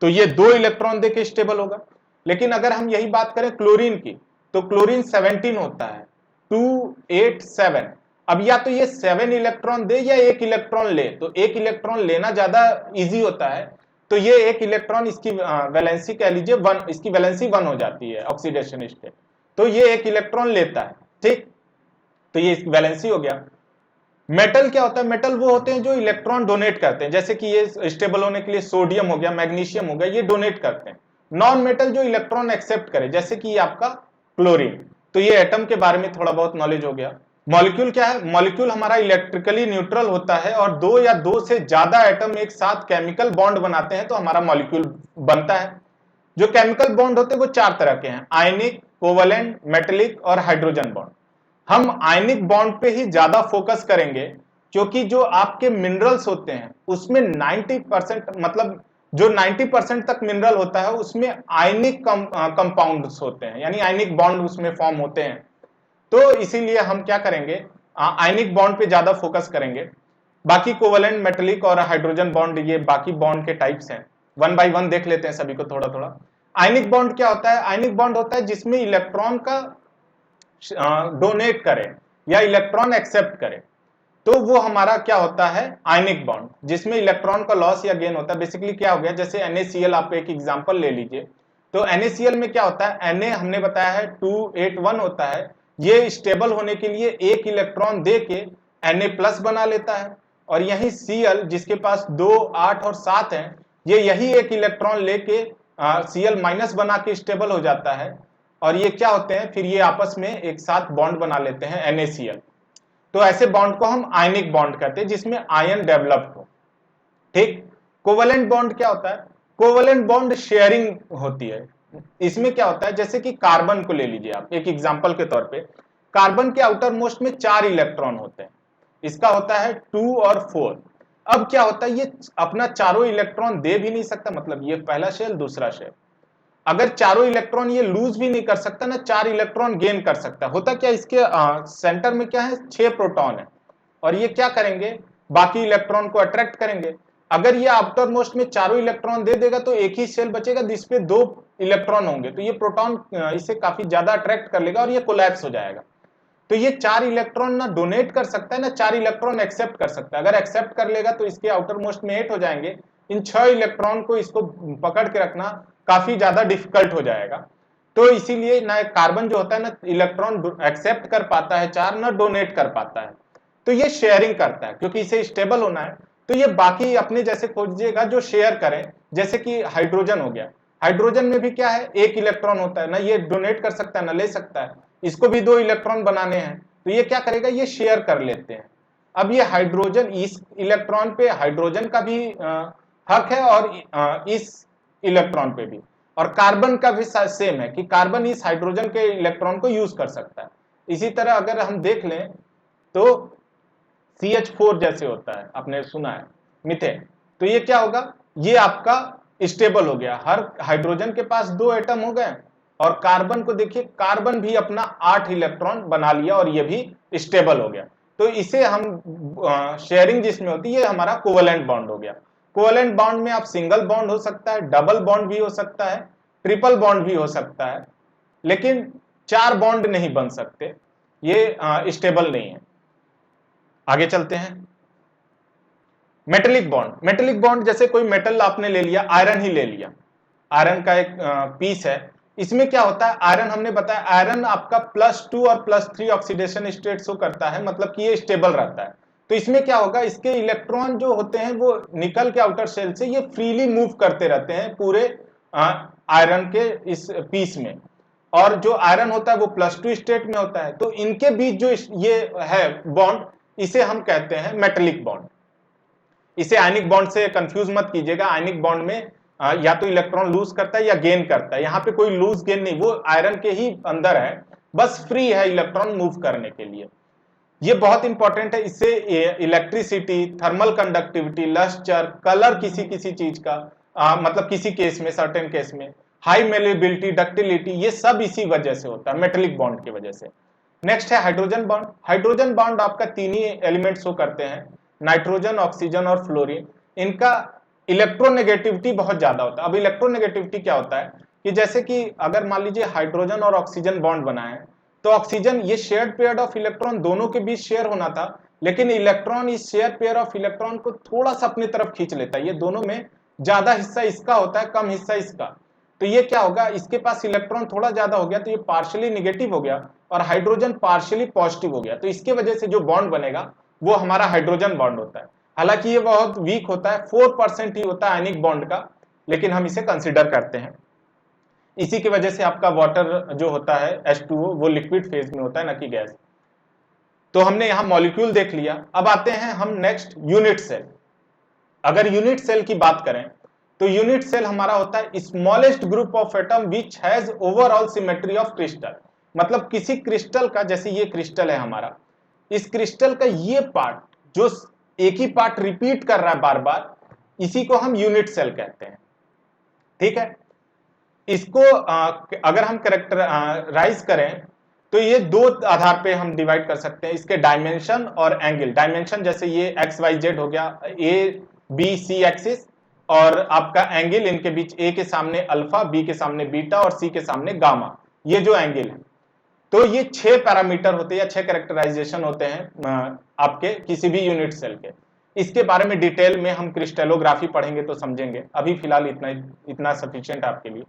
तो ये 2 इलेक्ट्रॉन देके स्टेबल होगा। लेकिन अगर हम यही बात करें क्लोरीन की, तो क्लोरीन 17 होता है, 2, 8, 7। अब या तो ये 7 इलेक्ट्रॉन दे या 1 इलेक्ट्रॉन ले, तो 1 इलेक्ट्रॉन लेना ज्यादा इजी होता है, तो ये 1 इलेक्ट्रॉन, इसकी वैलेंसी कह लीजिए 1, इसकी वैलेंसी 1 हो जाती है, ऑक्सीडेशन स्टेट, तो ये 1 इलेक्ट्रॉन लेता है, ठीक। तो ये इसकी वैलेंसी हो गया। मेटल क्या होता है, मेटल वो होते हैं जो इलेक्ट्रॉन डोनेट करते हैं, जैसे कि ये स्टेबल होने के लिए सोडियम हो गया, मैग्नीशियम हो गया, ये डोनेट करते हैं। नॉन मेटल जो इलेक्ट्रॉन एक्सेप्ट करे, जैसे कि ये आपका क्लोरीन। तो ये एटम के बारे में थोड़ा बहुत नॉलेज हो गया। मॉलिक्यूल क्या है, मॉलिक्यूल हमारा इलेक्ट्रिकली न्यूट्रल होता है, और 2 या 2 से ज्यादा एटम एक साथ केमिकल बॉन्ड बनाते हैं तो हमारा मॉलिक्यूल बनता है। जो केमिकल बॉन्ड होते हैं वो 4 तरह के हैं, आयनिक, कोवलेंट, मेटेलिक और हाइड्रोजन बॉन्ड। हम आयनिक बॉन्ड पे ही ज्यादा फोकस करेंगे, क्योंकि जो आपके मिनरल्स होते हैं उसमें 90%, मतलब जो 90% तक मिनरल होता है उसमें आयनिक कंपाउंड्स होते हैं, यानी आयनिक बॉन्ड उसमें फॉर्म होते हैं। तो इसीलिए हम क्या करेंगे, आयनिक बॉन्ड पे ज्यादा फोकस करेंगे। बाकी कोवलेंट, मेटेलिक और हाइड्रोजन बॉन्ड, ये बाकी बॉन्ड के टाइप्स हैं, 1 बाय 1 देख लेते हैं सभी को थोड़ा थोड़ा। आयनिक बॉन्ड क्या होता है, आयनिक बॉन्ड होता है जिसमें इलेक्ट्रॉन का डोनेट करे या इलेक्ट्रॉन एक्सेप्ट करे, तो वो हमारा क्या होता है, आयनिक बॉन्ड, जिसमें इलेक्ट्रॉन का लॉस या गेन होता है। बेसिकली क्या हो गया, जैसे NaCl, आप एक एग्जांपल ले लीजिए, तो NaCl में क्या होता है, Na हमने बताया है 281 होता है, ये स्टेबल होने के लिए 1 इलेक्ट्रॉन दे के Na+ बना लेता है, और यही Cl जिसके पास 2, 8 और 7 है, ये यही 1 इलेक्ट्रॉन लेके Cl- बना के स्टेबल हो जाता है, और ये क्या होते हैं, फिर ये आपस में एक साथ बॉन्ड बना लेते हैं NaCl। तो ऐसे बॉन्ड को हम आयनिक बॉन्ड कहते हैं, जिसमें आयन डेवलप हो, ठीक। कोवलेंट बॉन्ड क्या होता है, कोवलेंट बॉन्ड शेयरिंग होती है। इसमें क्या होता है, जैसे कि कार्बन को ले लीजिए आप एक एग्जांपल के तौर पे, कार्बन के आउटर मोस्ट में 4 इलेक्ट्रॉन होते हैं, इसका होता है 2 और 4। अब क्या होता है, ये अपना चारों इलेक्ट्रॉन दे भी नहीं सकता, मतलब ये पहला शेल, दूसरा शेल, अगर चारों इलेक्ट्रॉन ये लूज भी नहीं कर सकता ना, 4 इलेक्ट्रॉन गेन कर सकता। होता क्या, इसके सेंटर में क्या है, 6 प्रोटॉन है, और ये क्या करेंगे, बाकी इलेक्ट्रॉन को अट्रैक्ट करेंगे। अगर ये आउटर मोस्ट में चारों इलेक्ट्रॉन दे देगा तो एक ही शेल बचेगा जिसपे 2 इलेक्ट्रॉन होंगे, तो ये प्रोटॉन इसे काफी ज्यादा अट्रैक्ट कर लेगा और ये कोलैप्स हो जाएगा। तो ये 4 इलेक्ट्रॉन ना डोनेट कर सकता है ना 4 इलेक्ट्रॉन एक्सेप्ट कर सकता है। अगर एक्सेप्ट कर लेगा तो इसके आउटर मोस्ट में 8 हो जाएंगे। इन 6 इलेक्ट्रॉन को इसको पकड़ के रखना काफी ज्यादा डिफिकल्ट हो जाएगा। तो इसीलिए ना कार्बन जो होता है ना इलेक्ट्रॉन एक्सेप्ट कर पाता है 4, ना डोनेट कर पाता है। तो ये शेयरिंग करता है क्योंकि इसे स्टेबल होना है। तो ये बाकी अपने जैसे खोजिएगा जो शेयर करें, जैसे कि हाइड्रोजन हो गया। हाइड्रोजन में भी क्या है, एक इलेक्ट्रॉन होता है ना, ये डोनेट कर सकता है ना ले सकता है। इसको भी 2 इलेक्ट्रॉन बनाने हैं, तो ये क्या करेगा, ये शेयर कर लेते हैं। अब ये हाइड्रोजन इस इलेक्ट्रॉन पे हाइड्रोजन का भी हक है और इस इलेक्ट्रॉन पे भी, और कार्बन का भी सेम है कि कार्बन इस हाइड्रोजन के इलेक्ट्रॉन को यूज कर सकता है। इसी तरह अगर हम देख लें तो CH4 जैसे होता है, आपने सुना है मीथेन, तो ये क्या होगा, ये आपका स्टेबल हो गया। हर हाइड्रोजन के पास 2 एटम हो गए, और कार्बन को देखिए, कार्बन भी अपना 8 इलेक्ट्रॉन बना लिया और ये भी स्टेबल हो गया। तो इसे हम शेयरिंग जिसमें होती है, ये हमारा कोवेलेंट बॉन्ड हो गया। कोवेलेंट बॉन्ड में आप सिंगल बॉन्ड हो सकता है, डबल बॉन्ड भी हो सकता है, ट्रिपल बॉन्ड भी हो सकता है, लेकिन 4 बॉन्ड नहीं बन सकते, ये स्टेबल नहीं है। आगे चलते हैं। मेटेलिक बॉन्ड, मेटेलिक बॉन्ड जैसे कोई मेटल आपने ले लिया, आयरन ही ले लिया, आयरन का एक पीस है। इसमें क्या होता है, आयरन हमने बताया, आयरन आपका +2 और +3 ऑक्सीडेशन स्टेट शो करता है, मतलब कि ये स्टेबल रहता है। तो इसमें क्या होगा, इसके इलेक्ट्रॉन जो होते हैं वो निकल के आउटर शेल से ये फ्रीली मूव करते रहते हैं पूरे आयरन के इस पीस में, और जो आयरन होता है वो +2 स्टेट में होता है। तो इनके बीच जो ये है बॉन्ड, इसे हम कहते हैं मेटेलिक बॉन्ड। इसे आयनिक बॉन्ड से कंफ्यूज मत कीजिएगा। आयनिक बॉन्ड में या तो इलेक्ट्रॉन लूज करता है या गेन करता है, यहाँ पे कोई लूज गेन नहीं, वो आयरन के ही अंदर है, बस फ्री है इलेक्ट्रॉन मूव करने के लिए। ये बहुत इंपॉर्टेंट है, इससे electricity, thermal conductivity, lustre, colour किसी किसी चीज का मतलब किसी केस में, सर्टेन केस में, हाई मेलेबिलिटी, डक्टिलिटी, ये सब इसी वजह से होता है, मेटेलिक बॉन्ड की वजह से। नेक्स्ट है हाइड्रोजन बॉन्ड। हाइड्रोजन बॉन्ड आपका 3 ही एलिमेंट शो करते हैं, नाइट्रोजन, ऑक्सीजन और फ्लोरीन। इनका इलेक्ट्रोनेगेटिविटी बहुत ज्यादा होता है। अब इलेक्ट्रोनेगेटिविटी क्या होता है कि जैसे कि अगर मान लीजिए हाइड्रोजन और ऑक्सीजन बॉन्ड बनाए, तो ऑक्सीजन, ये शेयर्ड पेयर ऑफ इलेक्ट्रॉन दोनों के बीच शेयर होना था, लेकिन इलेक्ट्रॉन इस शेयर पेयर ऑफ इलेक्ट्रॉन को थोड़ा सा अपनी तरफ खींच लेता है। ये दोनों में ज्यादा हिस्सा इसका होता है, कम हिस्सा इसका। तो ये क्या होगा, इसके पास इलेक्ट्रॉन थोड़ा ज्यादा हो गया, तो ये पार्शियली निगेटिव हो गया और हाइड्रोजन पार्शियली पॉजिटिव हो गया। तो इसके वजह से जो बॉन्ड बनेगा वो हमारा हाइड्रोजन बॉन्ड होता है। हालांकि ये बहुत वीक होता है, 4% ही होता है आयनिक बॉन्ड का, लेकिन हम इसे कंसिडर करते हैं। इसी की वजह से आपका वाटर जो होता है H2O, वो लिक्विड फेज में होता है, न कि गैस। तो हमने यहां मॉलिक्यूल देख लिया। अब आते हैं हम नेक्स्ट यूनिट सेल। अगर यूनिट सेल की बात करें तो यूनिट सेल हमारा होता है smallest group of atom which has overall symmetry of crystal. मतलब किसी क्रिस्टल का, जैसे ये क्रिस्टल है हमारा, इस क्रिस्टल का ये पार्ट जो एक ही पार्ट रिपीट कर रहा है बार बार, इसी को हम यूनिट सेल कहते हैं। ठीक है, इसको अगर हम कैरेक्टराइज करें तो ये 2 आधार पे हम डिवाइड कर सकते हैं, इसके डायमेंशन और एंगल। डायमेंशन जैसे ये XYZ हो गया, ABC एक्सिस, और आपका एंगल इनके बीच, A के सामने अल्फा, B के सामने बीटा और C के सामने गामा, ये जो एंगल है। तो ये 6 पैरामीटर होते हैं या 6 कैरेक्टराइजेशन होते हैं आपके किसी भी यूनिट सेल के। इसके बारे में डिटेल में हम क्रिस्टलोग्राफी पढ़ेंगे तो समझेंगे, अभी फिलहाल इतना सफिशिएंट आपके लिए।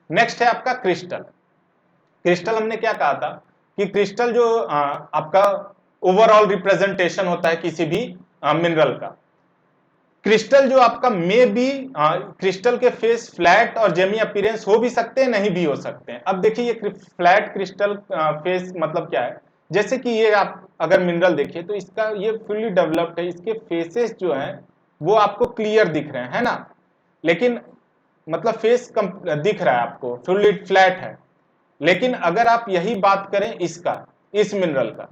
नेक्स्ट है आपका क्रिस्टल। क्रिस्टल हमने क्या कहा था कि क्रिस्टल जो आपका ओवरऑल रिप्रेजेंटेशन होता है किसी भी मिनरल का। क्रिस्टल जो आपका में भी क्रिस्टल के फेस फ्लैट और जेमी अपीयरेंस हो भी सकते हैं, नहीं भी हो सकते हैं। अब देखिए ये फ्लैट क्रिस्टल फेस मतलब क्या है, जैसे कि ये आप अगर मिनरल देखिए तो इसका ये फुल्ली डेवलप्ड है, इसके फेसेस जो हैं वो आपको क्लियर दिख रहे हैं, है ना, लेकिन मतलब फेस दिख रहा है आपको, फुल्ली फ्लैट है। लेकिन अगर आप यही बात करें इसका, इस मिनरल का,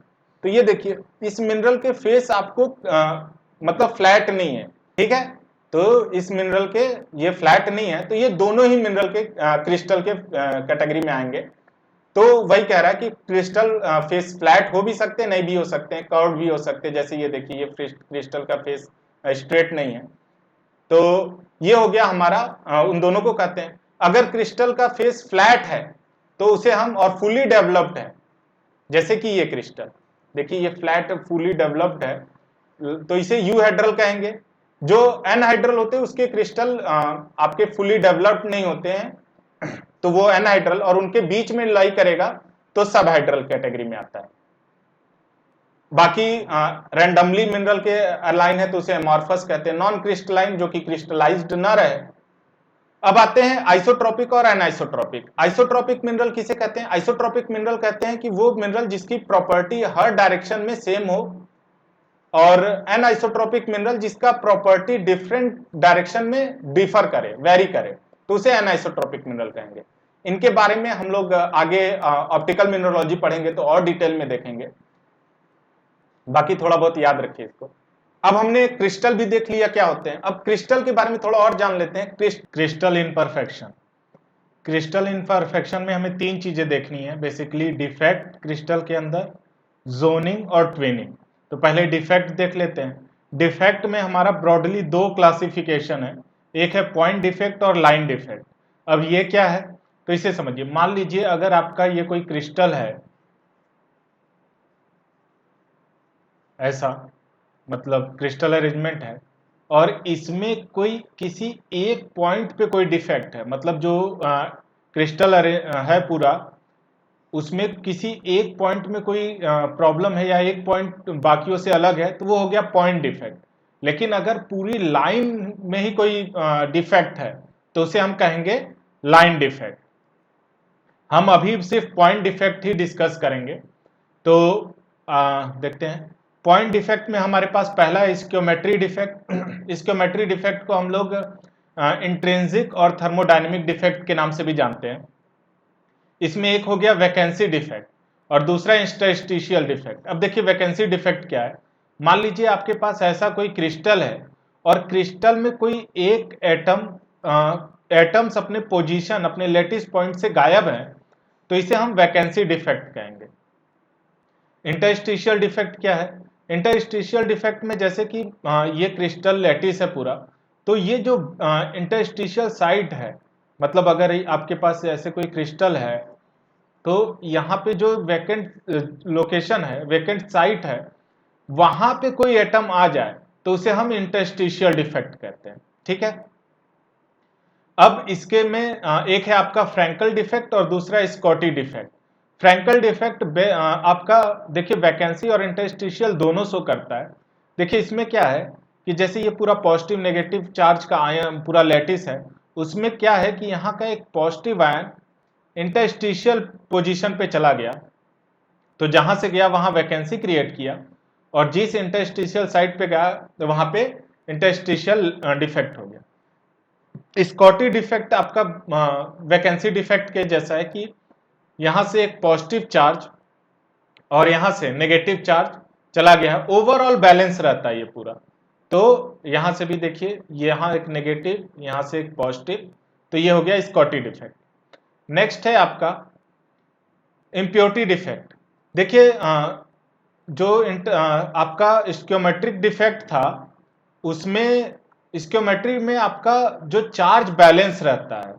तो ये देखिए इस मिनरल के फेस आपको मतलब फ्लैट नहीं है। ठीक है, तो इस मिनरल के ये फ्लैट नहीं है, तो ये दोनों ही मिनरल के क्रिस्टल के कैटेगरी में आएंगे। तो वही कह रहा है कि क्रिस्टल फेस फ्लैट हो भी सकते हैं, नहीं भी हो सकते हैं, कर्व भी हो सकते हैं। जैसे ये देखिए, ये क्रिस्टल का फेस स्ट्रेट नहीं है। तो ये हो गया हमारा, उन दोनों को कहते हैं। अगर क्रिस्टल का फेस फ्लैट है तो उसे हम, और फुली डेवलप्ड है, जैसे कि ये क्रिस्टल देखिए, ये फ्लैट फुली डेवलप्ड है, तो इसे यूहेड्रल कहेंगे। जो एनहाइड्रल होते हैं उसके क्रिस्टल आपके फुली डेवलप्ड नहीं होते हैं, तो वो एनहाइड्रल, और उनके बीच में लाई करेगा तो सबहाइड्रल कैटेगरी में आता है। बाकी रैंडमली मिनरल के अलाइन है तो उसे एमॉर्फस कहते हैं। नॉन क्रिस्टलाइन जो कि क्रिस्टलाइज्ड ना रहे। अब आते हैं आइसोट्रोपिक और एनाइसोट्रोपिक। आइसोट्रोपिक मिनरल किसे कहते हैं? आइसोट्रोपिक मिनरल कहते हैं कि वो मिनरल जिसकी प्रॉपर्टी हर डायरेक्शन में सेम हो, और एनाइसोट्रोपिक मिनरल जिसका प्रॉपर्टी डिफरेंट डायरेक्शन में डिफर करे, वेरी करे, तो उसे एनाइसोट्रोपिक मिनरल कहेंगे। इनके बारे में हम लोग आगे ऑप्टिकल मिनरोलॉजी पढ़ेंगे तो और डिटेल में देखेंगे, बाकी थोड़ा बहुत याद रखिए इसको। अब हमने क्रिस्टल भी देख लिया क्या होते हैं, अब क्रिस्टल के बारे में थोड़ा और जान लेते हैं। Crystal imperfection. क्रिस्टल इनपरफेक्शन में हमें तीन चीजें देखनी है बेसिकली, डिफेक्ट क्रिस्टल के अंदर, जोनिंग और ट्विनिंग। तो पहले डिफेक्ट देख लेते हैं। डिफेक्ट में हमारा ब्रॉडली दो क्लासिफिकेशन है, एक है पॉइंट डिफेक्ट और लाइन डिफेक्ट। अब ये क्या है तो इसे समझिए। मान लीजिए अगर आपका ये कोई क्रिस्टल है ऐसा, मतलब क्रिस्टल अरेंजमेंट है, और इसमें कोई किसी एक पॉइंट पे कोई डिफेक्ट है, मतलब जो क्रिस्टल है पूरा, उसमें किसी एक पॉइंट में कोई प्रॉब्लम है या एक पॉइंट बाकियों से अलग है, तो वो हो गया पॉइंट डिफेक्ट। लेकिन अगर पूरी लाइन में ही कोई डिफेक्ट है तो उसे हम कहेंगे लाइन डिफेक्ट। हम अभी सिर्फ पॉइंट डिफेक्ट ही डिस्कस करेंगे। तो देखते हैं। पॉइंट डिफेक्ट में हमारे पास पहला है स्क्योमेट्री डिफेक्ट। स्क्योमेट्री डिफेक्ट को हम लोग इंट्रिंसिक और थर्मोडायनेमिक डिफेक्ट के नाम से भी जानते हैं। इसमें एक हो गया वैकेंसी डिफेक्ट और दूसरा इंटरस्टिशियल डिफेक्ट। अब देखिए वैकेंसी डिफेक्ट क्या है। मान लीजिए आपके पास ऐसा कोई क्रिस्टल है और क्रिस्टल में कोई एक एटम्स अपने पोजीशन, अपने लेटिस पॉइंट से गायब हैं, तो इसे हम वैकेंसी डिफेक्ट कहेंगे। इंटरस्टिशियल डिफेक्ट क्या है? इंटरस्टिशियल डिफेक्ट में जैसे कि ये क्रिस्टल लैटिस है पूरा, तो ये जो इंटरस्टिशियल साइट है, मतलब अगर आपके पास ऐसे कोई क्रिस्टल है तो यहाँ पे जो वैकेंट लोकेशन है, वैकेंट साइट है, वहां पे कोई एटम आ जाए तो उसे हम इंटरस्टिशियल डिफेक्ट कहते हैं। ठीक है। अब इसके में एक है आपका फ्रैंकल डिफेक्ट और दूसरा स्कॉटी डिफेक्ट। फ्रैंकल डिफेक्ट आपका देखिए वैकेंसी और इंटरस्टिशियल दोनों शो करता है। देखिए इसमें क्या है कि जैसे ये पूरा पॉजिटिव नेगेटिव चार्ज का आयन पूरा लैटिस है, उसमें क्या है कि यहाँ का एक पॉजिटिव आयन इंटरस्टिशियल पोजीशन पे चला गया, तो जहां से गया वहां वैकेंसी क्रिएट किया, और जिस इंटरस्टिशियल साइट पे गया तो वहां पे इंटरस्टिशियल डिफेक्ट हो गया। स्कॉटी डिफेक्ट आपका वैकेंसी डिफेक्ट के जैसा है कि यहां से एक पॉजिटिव चार्ज और यहां से नेगेटिव चार्ज चला गया, ओवरऑल बैलेंस रहता है ये पूरा। तो यहां से भी देखिए, यहां एक नेगेटिव, यहां से एक पॉजिटिव, तो ये हो गया स्कॉटी डिफेक्ट। नेक्स्ट है आपका इम्प्योरिटी डिफेक्ट। देखिए जो आपका स्क्योमेट्रिक डिफेक्ट था, उसमें स्क्योमेट्री में आपका जो चार्ज बैलेंस रहता है,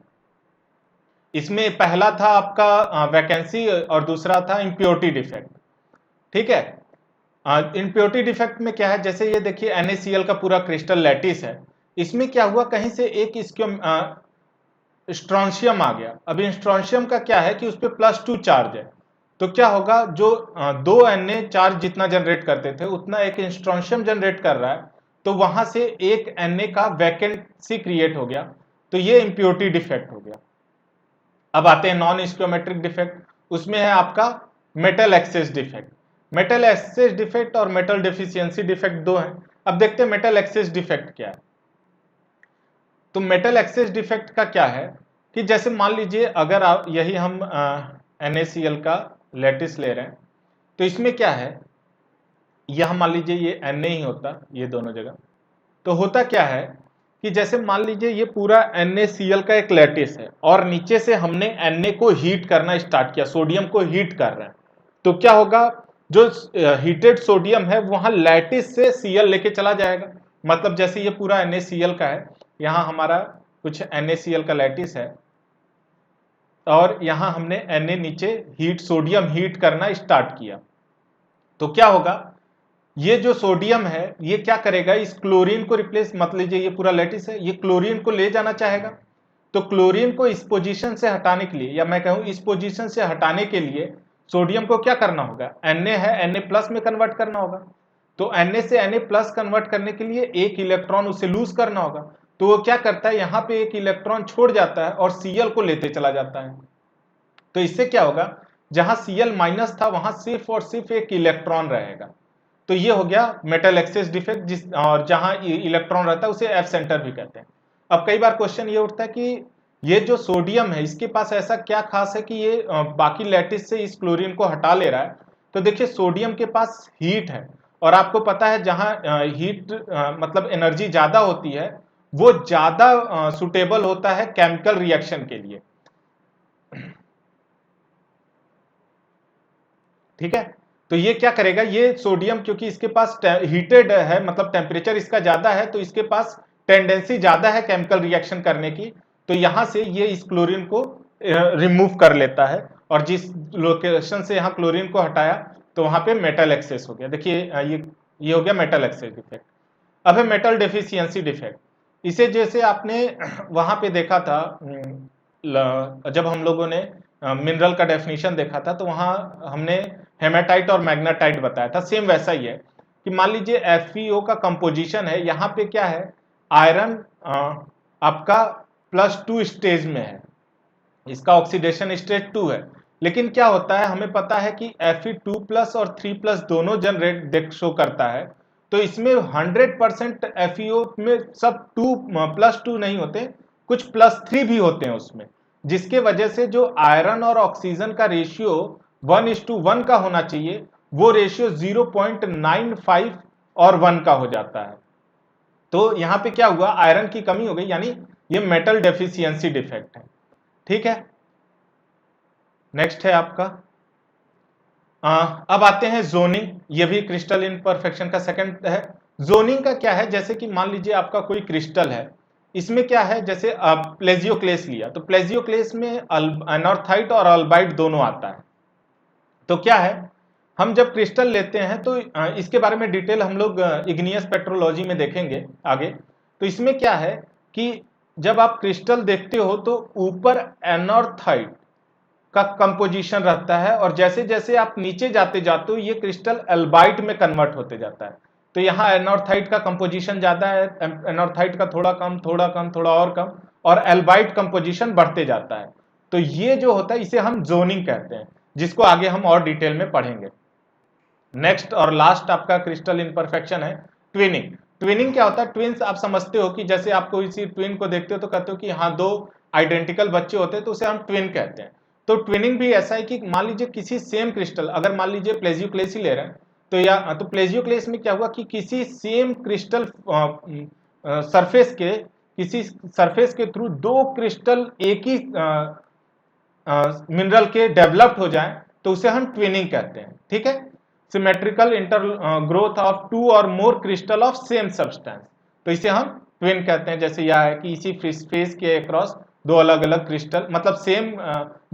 इसमें पहला था आपका वैकेंसी और दूसरा था इम्प्योरिटी डिफेक्ट। ठीक है। इम्प्योरिटी डिफेक्ट में क्या है, जैसे ये देखिए NaCl का पूरा क्रिस्टल लैटिस है, इसमें क्या हुआ, कहीं से एक स्ट्रॉन्शियम आ गया। अब स्ट्रॉन्शियम का क्या है कि उस पर +2 चार्ज है, तो क्या होगा, जो 2 Na चार्ज जितना जनरेट करते थे उतना एक स्ट्रॉन्शियम जनरेट कर रहा है, तो वहां से एक Na का वैकेंसी क्रिएट हो गया, तो ये इम्प्योरिटी डिफेक्ट हो गया। अब आते हैं नॉन स्क्योमेट्रिक डिफेक्ट। उसमें है आपका metal access defect. Metal access defect और मेटल डेफिशिएंसी डिफेक्ट दो हैं। अब देखते हैं मेटल एक्सेस डिफेक्ट क्या है। तो मेटल एक्सेस डिफेक्ट का क्या है कि जैसे मान लीजिए अगर आप यही हम NaCl का लैटिस ले रहे हैं, तो इसमें क्या है, यह मान लीजिए ये Na ही होता, ये दोनों जगह, तो होता क्या है कि जैसे मान लीजिए ये पूरा NaCl का एक लैटिस है और नीचे से हमने Na को हीट करना स्टार्ट किया, सोडियम को हीट कर रहे हैं, तो क्या होगा, जो हीटेड सोडियम है वहां लैटिस से Cl लेके चला जाएगा। मतलब जैसे ये पूरा NaCl का है, यहाँ हमारा कुछ NaCl का लैटिस है, और यहां हमने Na नीचे हीट सोडियम हीट करना स्टार्ट किया, तो क्या होगा, ये जो सोडियम है ये क्या करेगा, इस क्लोरीन को रिप्लेस, मत लीजिए ये पूरा लैटिस है, ये क्लोरीन को ले जाना चाहेगा, तो क्लोरीन को इस पोजीशन से हटाने के लिए, या मैं कहूं इस पोजीशन से हटाने के लिए सोडियम को क्या करना होगा, Na है Na प्लस में कन्वर्ट करना होगा, तो Na से Na प्लस कन्वर्ट करने के लिए एक इलेक्ट्रॉन उसे लूज करना होगा, तो वो क्या करता है, यहां पे एक इलेक्ट्रॉन छोड़ जाता है और Cl को लेते चला जाता है। तो इससे क्या होगा, जहां Cl माइनस था वहां सिर्फ और सिर्फ एक इलेक्ट्रॉन रहेगा, तो ये हो गया मेटल एक्सेस डिफेक्ट, जिस और जहां इलेक्ट्रॉन रहता है उसे एफ सेंटर भी कहते हैं। अब कई बार क्वेश्चन ये उठता है कि ये जो सोडियम है इसके पास ऐसा क्या खास है कि ये बाकी लैटिस से इस क्लोरीन को हटा ले रहा है, तो देखिए सोडियम के पास हीट है, और आपको पता है जहां हीट मतलब एनर्जी ज्यादा होती है वो ज्यादा सुटेबल होता है केमिकल रिएक्शन के लिए, ठीक है। तो ये क्या करेगा, ये सोडियम क्योंकि इसके पास हीटेड है, मतलब टेम्परेचर इसका ज्यादा है, तो इसके पास टेंडेंसी ज्यादा है केमिकल रिएक्शन करने की, तो यहां से ये इस क्लोरीन को रिमूव कर लेता है, और जिस लोकेशन से यहाँ क्लोरीन को हटाया तो वहां पे मेटल एक्सेस हो गया। देखिए ये हो गया मेटल एक्सेस डिफेक्ट। अब है मेटल डेफिशिएंसी डिफेक्ट। इसे जैसे आपने वहां पे देखा था, जब हम लोगों ने मिनरल का डेफिनेशन देखा था, तो वहां हमने हेमाटाइट और मैग्नेटाइट बताया था, सेम वैसा ही है कि मान लीजिए FeO का कंपोजिशन है, यहाँ पे क्या है, आयरन आपका +2 स्टेज में है, इसका ऑक्सीडेशन स्टेज 2 है, लेकिन क्या होता है, हमें पता है कि Fe2+ और 3+ दोनों जनरेट शो करता है, तो इसमें 100% FeO में सब 2+2 नहीं होते, कुछ +3 भी होते हैं उसमें, जिसके वजह से जो आयरन और ऑक्सीजन का रेशियो 1:1 का होना चाहिए वो रेशियो 0.95 और 1 का हो जाता है। तो यहां पे क्या हुआ, आयरन की कमी हो गई, यानी ये मेटल डेफिशिएंसी डिफेक्ट है, ठीक है। नेक्स्ट है आपका अब आते हैं जोनिंग, ये भी क्रिस्टल इम्परफेक्शन का सेकंड है। जोनिंग का क्या है, जैसे कि मान लीजिए आपका कोई क्रिस्टल है, इसमें क्या है, जैसे प्लेजियोक्लेस लिया, तो प्लेजियोक्लेस में एनॉर्थाइट और अल्बाइट दोनों आता है, तो क्या है, हम जब क्रिस्टल लेते हैं तो इसके बारे में डिटेल हम लोग इग्नियस पेट्रोलॉजी में देखेंगे आगे। तो इसमें क्या है कि जब आप क्रिस्टल देखते हो तो ऊपर एनॉर्थाइट का कंपोजिशन रहता है, और जैसे जैसे आप नीचे जाते जाते हो ये क्रिस्टल एल्बाइट में कन्वर्ट होते जाता है, तो यहाँ एनॉर्थाइट का कंपोजिशन ज्यादा है, एनॉर्थाइट का थोड़ा कम थोड़ा कम थोड़ा और कम, और एल्बाइट कंपोजिशन बढ़ते जाता है। तो ये जो होता है इसे हम जोनिंग कहते हैं, जिसको आगे हम और डिटेल में पढ़ेंगे। नेक्स्ट और लास्ट आपका क्रिस्टल इम्परफेक्शन है ट्विनिंग। ट्विनिंग क्या होता है, ट्विन्स आप समझते हो कि जैसे आप कोई सी ट्विन को देखते हो तो कहते हो कि हाँ दो आइडेंटिकल बच्चे होते हैं तो उसे हम ट्विन कहते हैं। तो ट्विनिंग भी ऐसा है कि मान लीजिए किसी सेम क्रिस्टल, अगर मान लीजिए प्लेजियोक्लेस ही ले रहे हैं, तो या तो प्लेजियोक्लेस में क्या हुआ कि किसी सेम क्रिस्टल सरफेस के थ्रू दो क्रिस्टल एक ही मिनरल के डेवलप्ड हो जाए तो उसे हम ट्विनिंग कहते हैं, ठीक है। सिमेट्रिकल इंटर ग्रोथ ऑफ 2 और मोर क्रिस्टल ऑफ सेम सब्सटेंस, तो इसे हम ट्विन कहते हैं। जैसे यह है कि इसी फेस के अक्रॉस दो अलग अलग क्रिस्टल, मतलब सेम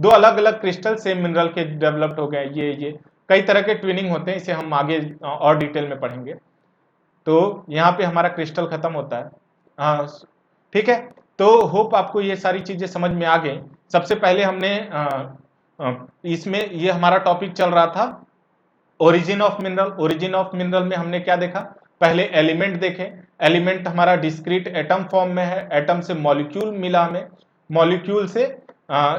दो अलग अलग क्रिस्टल सेम मिनरल के डेवलप्ड हो गए, ये कई तरह के ट्विनिंग होते हैं, इसे हम आगे और डिटेल में पढ़ेंगे। तो यहाँ पे हमारा क्रिस्टल खत्म होता है, ठीक है। तो होप आपको ये सारी चीजें समझ में आ गई। सबसे पहले हमने इसमें ये हमारा टॉपिक चल रहा था origin of mineral. Origin of mineral में हमने क्या देखा, पहले एलिमेंट देखे, एलिमेंट हमारा डिस्क्रीट एटम फॉर्म में है, एटम से मॉलिक्यूल मिला हमें, मॉलिक्यूल से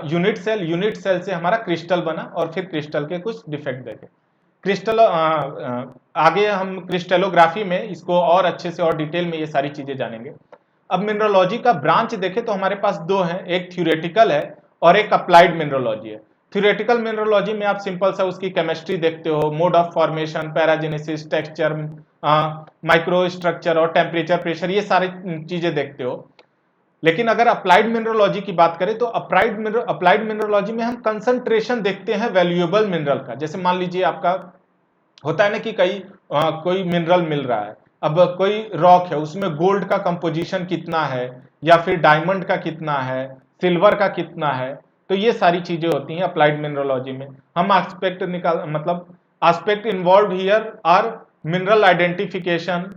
यूनिट सेल, यूनिट सेल से हमारा क्रिस्टल बना, और फिर क्रिस्टल के कुछ डिफेक्ट देखे। क्रिस्टल आगे हम क्रिस्टलोग्राफी में इसको और अच्छे से और डिटेल में ये सारी चीजें जानेंगे। अब मिनरोलॉजी का ब्रांच देखें तो हमारे पास दो हैं, एक थ्योरेटिकल है और एक अप्लाइड मिनरोलॉजी है। थ्योरेटिकल मिनरोलॉजी में आप सिंपल सा उसकी केमिस्ट्री देखते हो, mode of formation, paragenesis, texture, micro structure और टेम्परेचर, प्रेशर, ये सारी चीजें देखते हो। लेकिन अगर अप्लाइड मिनरोलॉजी की बात करें तो अप्लाइड मिनरोलॉजी में हम कंसंट्रेशन देखते हैं वैल्यूएबल मिनरल का। जैसे मान लीजिए आपका होता है ना कि कोई मिनरल मिल रहा है, अब कोई रॉक है उसमें गोल्ड का कंपोजिशन कितना है, या फिर डायमंड का कितना है, सिल्वर का कितना है, तो ये सारी चीजें होती हैं अप्लाइड मिनरोलॉजी में। हम एस्पेक्ट निकाल मतलब aspect involve here are mineral identification,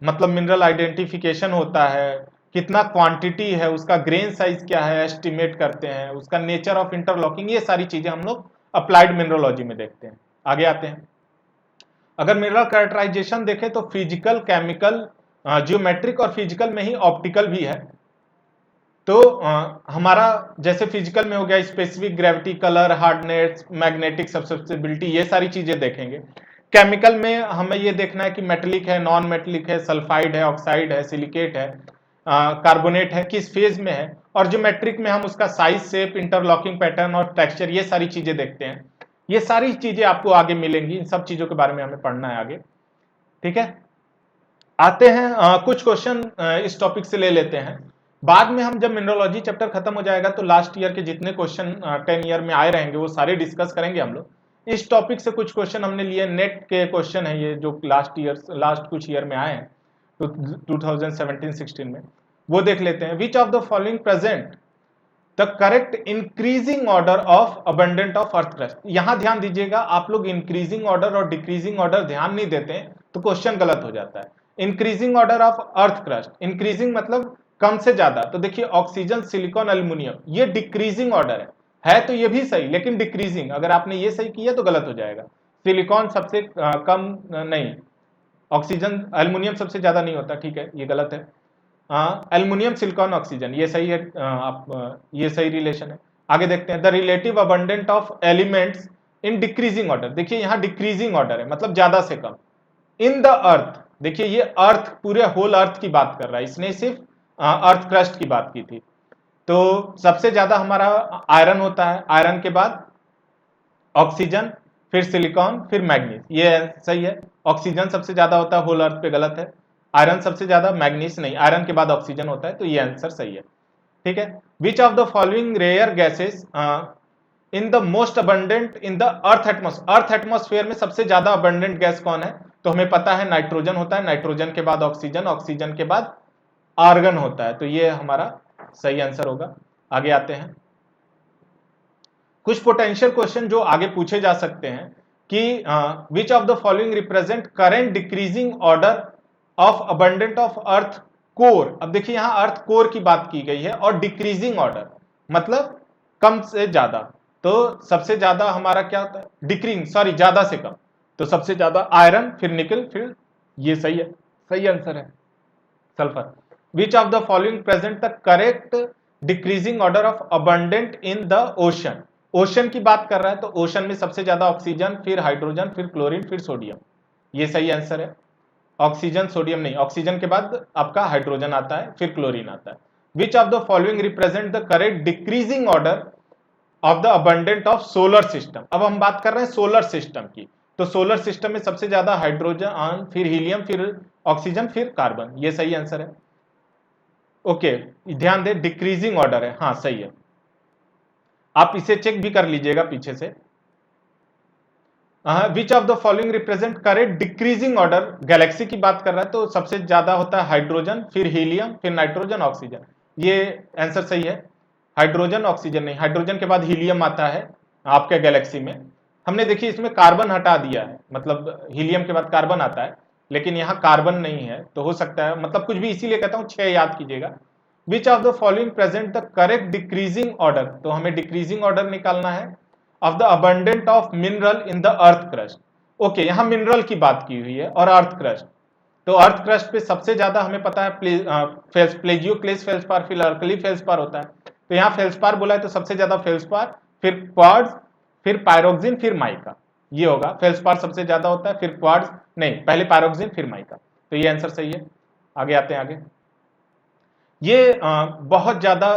मतलब मिनरल आइडेंटिफिकेशन होता है, कितना क्वांटिटी है उसका, ग्रेन साइज क्या है एस्टिमेट करते हैं, उसका नेचर ऑफ इंटरलॉकिंग, ये सारी चीजें हम लोग अप्लाइड मिनरोलॉजी में देखते हैं। आगे आते हैं, अगर मिनरल कैरेक्टराइजेशन देखें तो फिजिकल, केमिकल, जियोमेट्रिक और फिजिकल में ही ऑप्टिकल भी है। तो हमारा जैसे फिजिकल में हो गया specific gravity, colour, hardness, magnetic susceptibility, ये सारी चीजें देखेंगे। केमिकल में हमें ये देखना है कि मेटेलिक है, नॉन मेटेलिक है, सल्फाइड है, ऑक्साइड है, सिलिकेट है, कार्बोनेट है, किस फेज में है। और ज्योमेट्रिक में हम उसका साइज, शेप, इंटरलॉकिंग पैटर्न और टेक्सचर, ये सारी चीजें देखते हैं। ये सारी चीजें आपको आगे मिलेंगी, इन सब चीजों के बारे में हमें पढ़ना है आगे। ठीक है, आते हैं कुछ क्वेश्चन इस टॉपिक से ले लेते हैं। बाद में हम जब मिनरोलॉजी चैप्टर खत्म हो जाएगा तो लास्ट ईयर के जितने क्वेश्चन 10 ईयर में आए रहेंगे वो सारे डिस्कस करेंगे हम लोग। इस टॉपिक से कुछ क्वेश्चन हमने लिए, नेट के क्वेश्चन है ये जो लास्ट कुछ ईयर में आए हैं, तो 2017-16 में, वो देख लेते हैं। विच of the following present the correct increasing order of abundant of earth crust. यहां ध्यान दीजिएगा, आप लोग इंक्रीजिंग ऑर्डर और डिक्रीजिंग ऑर्डर ध्यान नहीं देते हैं तो क्वेश्चन गलत हो जाता है। Increasing order of earth crust, increasing मतलब कम से ज्यादा, तो देखिए ऑक्सीजन, सिलिकॉन, एल्यूमिनियम, ये डिक्रीजिंग ऑर्डर है तो ये भी सही, लेकिन डिक्रीजिंग, अगर आपने ये सही किया तो गलत हो जाएगा। सिलिकॉन सबसे कम नहीं, ऑक्सीजन, एल्यूमिनियम सबसे ज्यादा नहीं होता, ठीक है, ये गलत है। एल्युमिनियम, सिलिकॉन, ऑक्सीजन, ये सही है, ये सही रिलेशन है। आगे देखते हैं, the relative abundant of elements in decreasing order, देखिए यहाँ डिक्रीजिंग ऑर्डर है मतलब ज्यादा से कम। इन द अर्थ, देखिए ये अर्थ, पूरे होल अर्थ की बात कर रहा है, इसने सिर्फ अर्थ क्रस्ट की बात की थी। तो सबसे ज्यादा हमारा आयरन होता है, आयरन के बाद ऑक्सीजन, फिर सिलिकॉन, फिर मैग्नीज, ये सही है। ऑक्सीजन सबसे ज्यादा होता है होल अर्थ पे, गलत है। आयरन सबसे ज्यादा, मैग्नीज नहीं, आयरन के बाद ऑक्सीजन होता है, तो ये आंसर सही है। ठीक है, which of the following rare gases in the most abundant in the earth atmosphere, earth atmosphere में सबसे ज्यादा अबंडेंट गैस कौन है, तो हमें पता है नाइट्रोजन होता है, नाइट्रोजन के बाद ऑक्सीजन, ऑक्सीजन के बाद आर्गन होता है, तो ये हमारा सही आंसर होगा। आगे आते हैं, कुछ पोटेंशियल क्वेश्चन जो आगे पूछे जा सकते हैं कि विच of the following represent current decreasing order of abundant of earth core. अब देखिए यहां अर्थ कोर की बात की गई है और डिक्रीजिंग ऑर्डर मतलब कम से ज्यादा, तो सबसे ज्यादा हमारा क्या होता है, डिक्रीजिंग, सॉरी ज्यादा से कम, तो सबसे ज्यादा आयरन, फिर निकल, फिर ये सही है, सही आंसर है sulphur. Which of the following present the correct decreasing order of abundant in the ocean, ocean की बात कर रहा है तो ओशन में सबसे ज्यादा ऑक्सीजन, फिर हाइड्रोजन, फिर क्लोरीन, फिर सोडियम, ये सही आंसर है। ऑक्सीजन, सोडियम नहीं, ऑक्सीजन के बाद आपका हाइड्रोजन आता है, फिर क्लोरीन आता है। Which of the following represent the correct decreasing order of the abundant of solar system. अब हम बात कर रहे हैं सोलर सिस्टम की, तो सोलर सिस्टम में सबसे ज्यादा हाइड्रोजन, फिर हीलियम, फिर ऑक्सीजन, फिर कार्बन, ये सही आंसर है। ओके, ध्यान दे डिक्रीजिंग ऑर्डर है, हाँ सही है, आप इसे चेक भी कर लीजिएगा पीछे से। विच of the following represent correct decreasing order, Galaxy की बात कर रहा है तो सबसे ज्यादा होता है हाइड्रोजन, फिर हीलियम, फिर नाइट्रोजन, ऑक्सीजन, ये आंसर सही है। हाइड्रोजन, ऑक्सीजन नहीं, हाइड्रोजन के बाद हीलियम आता है आपके गैलेक्सी में। हमने देखिए इसमें कार्बन हटा दिया है, मतलब हीलियम के बाद कार्बन आता है, लेकिन यहाँ कार्बन नहीं है, तो हो सकता है, मतलब कुछ भी, इसीलिए कहता हूँ 6 याद कीजिएगा। विच of the following present the correct decreasing order, तो हमें डिक्रीजिंग ऑर्डर निकालना है of the abundant of mineral in the earth crust. Okay, यहां मिनरल की बात की हुई है और अर्थ क्रस्ट, तो अर्थ क्रस्ट पे सबसे ज्यादा हमें पता है प्लेजियोक्लेस फेल्सपार, फिर अल्कली फेल्सपार होता है, तो यहाँ फेल्सपार बोला है तो सबसे ज्यादा फेल्सपार, फिर क्वार्ट्ज, फिर पायरोक्सिन, फिर माइका, ये होगा। फेल्सपार सबसे ज्यादा होता है, फिर क्वार्ट्ज नहीं, पहले पायरोक्सिन फिर माइका, तो ये आंसर सही है। आगे आते हैं, आगे ये बहुत ज्यादा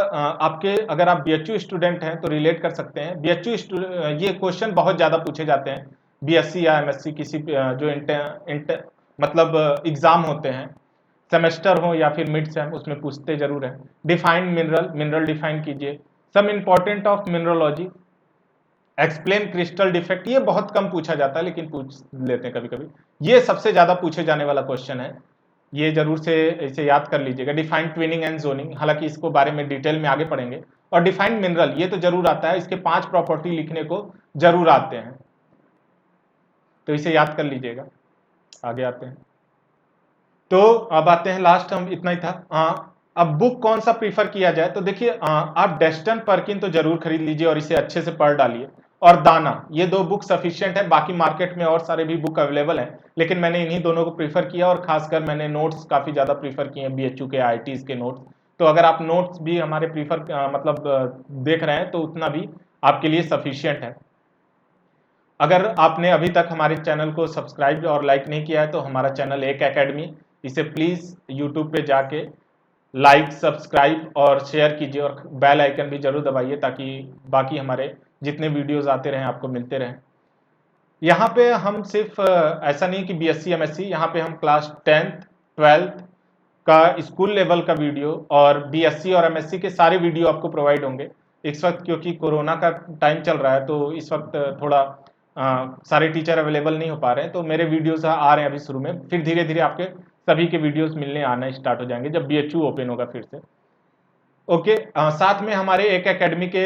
आपके, अगर आप बीएचयू स्टूडेंट हैं तो रिलेट कर सकते हैं। बीएचयू ये क्वेश्चन बहुत ज्यादा पूछे जाते हैं, बीएससी या एमएससी किसी जो मतलब एग्जाम होते हैं, सेमेस्टर हो या फिर मिड सेम, उसमें पूछते जरूर है। डिफाइन मिनरल, मिनरल डिफाइन कीजिए। Some important of mineralogy, explain crystal defect, ये बहुत कम पूछा जाता है लेकिन पूछ लेते हैं कभी कभी, ये सबसे ज्यादा पूछे जाने वाला क्वेश्चन है। ये जरूर से इसे याद कर लीजिएगा। डिफाइंड ट्विनिंग एंड जोनिंग, हालांकि इसको बारे में डिटेल में आगे पढ़ेंगे। और डिफाइंड मिनरल, ये तो जरूर आता है, इसके 5 प्रॉपर्टी लिखने को जरूर आते हैं, तो इसे याद कर लीजिएगा। आगे आते हैं, तो अब आते हैं लास्ट, हम इतना ही था। अब बुक कौन सा प्रीफर किया जाए, तो देखिए आप डेस्टन पर्किन तो जरूर खरीद लीजिए और इसे अच्छे से पढ़ डालिए। और दाना, ये 2 बुक सफिशिएंट है, बाकी मार्केट में और सारे भी बुक अवेलेबल हैं, लेकिन मैंने इन्हीं दोनों को प्रीफर किया। और खासकर मैंने नोट्स काफी ज्यादा प्रीफर किए हैं, BHU के, IITs के नोट्स। तो अगर आप नोट्स भी हमारे प्रीफर देख रहे हैं तो उतना भी आपके लिए सफिशियंट है। अगर आपने अभी तक हमारे चैनल को सब्सक्राइब और लाइक नहीं किया है तो हमारा चैनल एक एकेडमी, इसे प्लीज यूट्यूब पे जाके लाइक, सब्सक्राइब और शेयर कीजिए, और बेल आइकन भी जरूर दबाइए ताकि बाकी हमारे जितने वीडियोस आते रहें आपको मिलते रहें। यहाँ पे हम सिर्फ ऐसा नहीं कि BSc MSc, यहाँ पे हम क्लास 10th 12th का स्कूल लेवल का वीडियो और BSc और MSc के सारे वीडियो आपको प्रोवाइड होंगे। इस वक्त क्योंकि कोरोना का टाइम चल रहा है तो इस वक्त थोड़ा सारे टीचर अवेलेबल नहीं हो पा रहे हैं, तो मेरे वीडियोस आ रहे हैं अभी शुरू में, फिर धीरे धीरे आपके सभी के वीडियोस मिलने आना स्टार्ट हो जाएंगे जब BHU ओपन होगा फिर से। ओके, साथ में हमारे एक एकेडमी के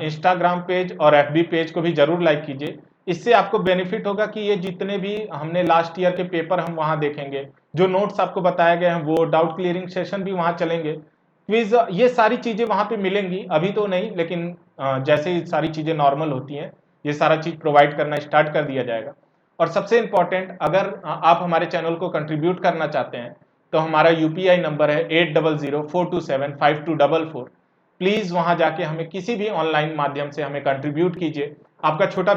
इंस्टाग्राम पेज और FB पेज को भी जरूर लाइक कीजिए। इससे आपको बेनिफिट होगा कि ये जितने भी हमने लास्ट ईयर के पेपर हम वहां देखेंगे, जो नोट्स आपको बताए गए हैं वो, डाउट क्लियरिंग सेशन भी वहां चलेंगे, क्विज, ये सारी चीजें वहां पे मिलेंगी। अभी तो नहीं, लेकिन जैसे ही सारी चीजें नॉर्मल होती हैं ये सारा चीज प्रोवाइड करना स्टार्ट कर दिया जाएगा। और सबसे इंपॉर्टेंट, अगर आप हमारे चैनल को कंट्रीब्यूट करना चाहते हैं तो हमारा UPI नंबर है 8004275244। प्लीज वहां जाके हमें किसी भी ऑनलाइन माध्यम से हमें कंट्रीब्यूट कीजिए। आपका छोटा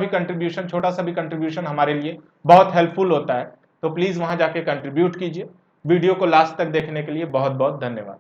सा भी कंट्रीब्यूशन हमारे लिए बहुत हेल्पफुल होता है, तो प्लीज वहां जाके कंट्रीब्यूट कीजिए। वीडियो को लास्ट तक देखने के लिए बहुत बहुत धन्यवाद।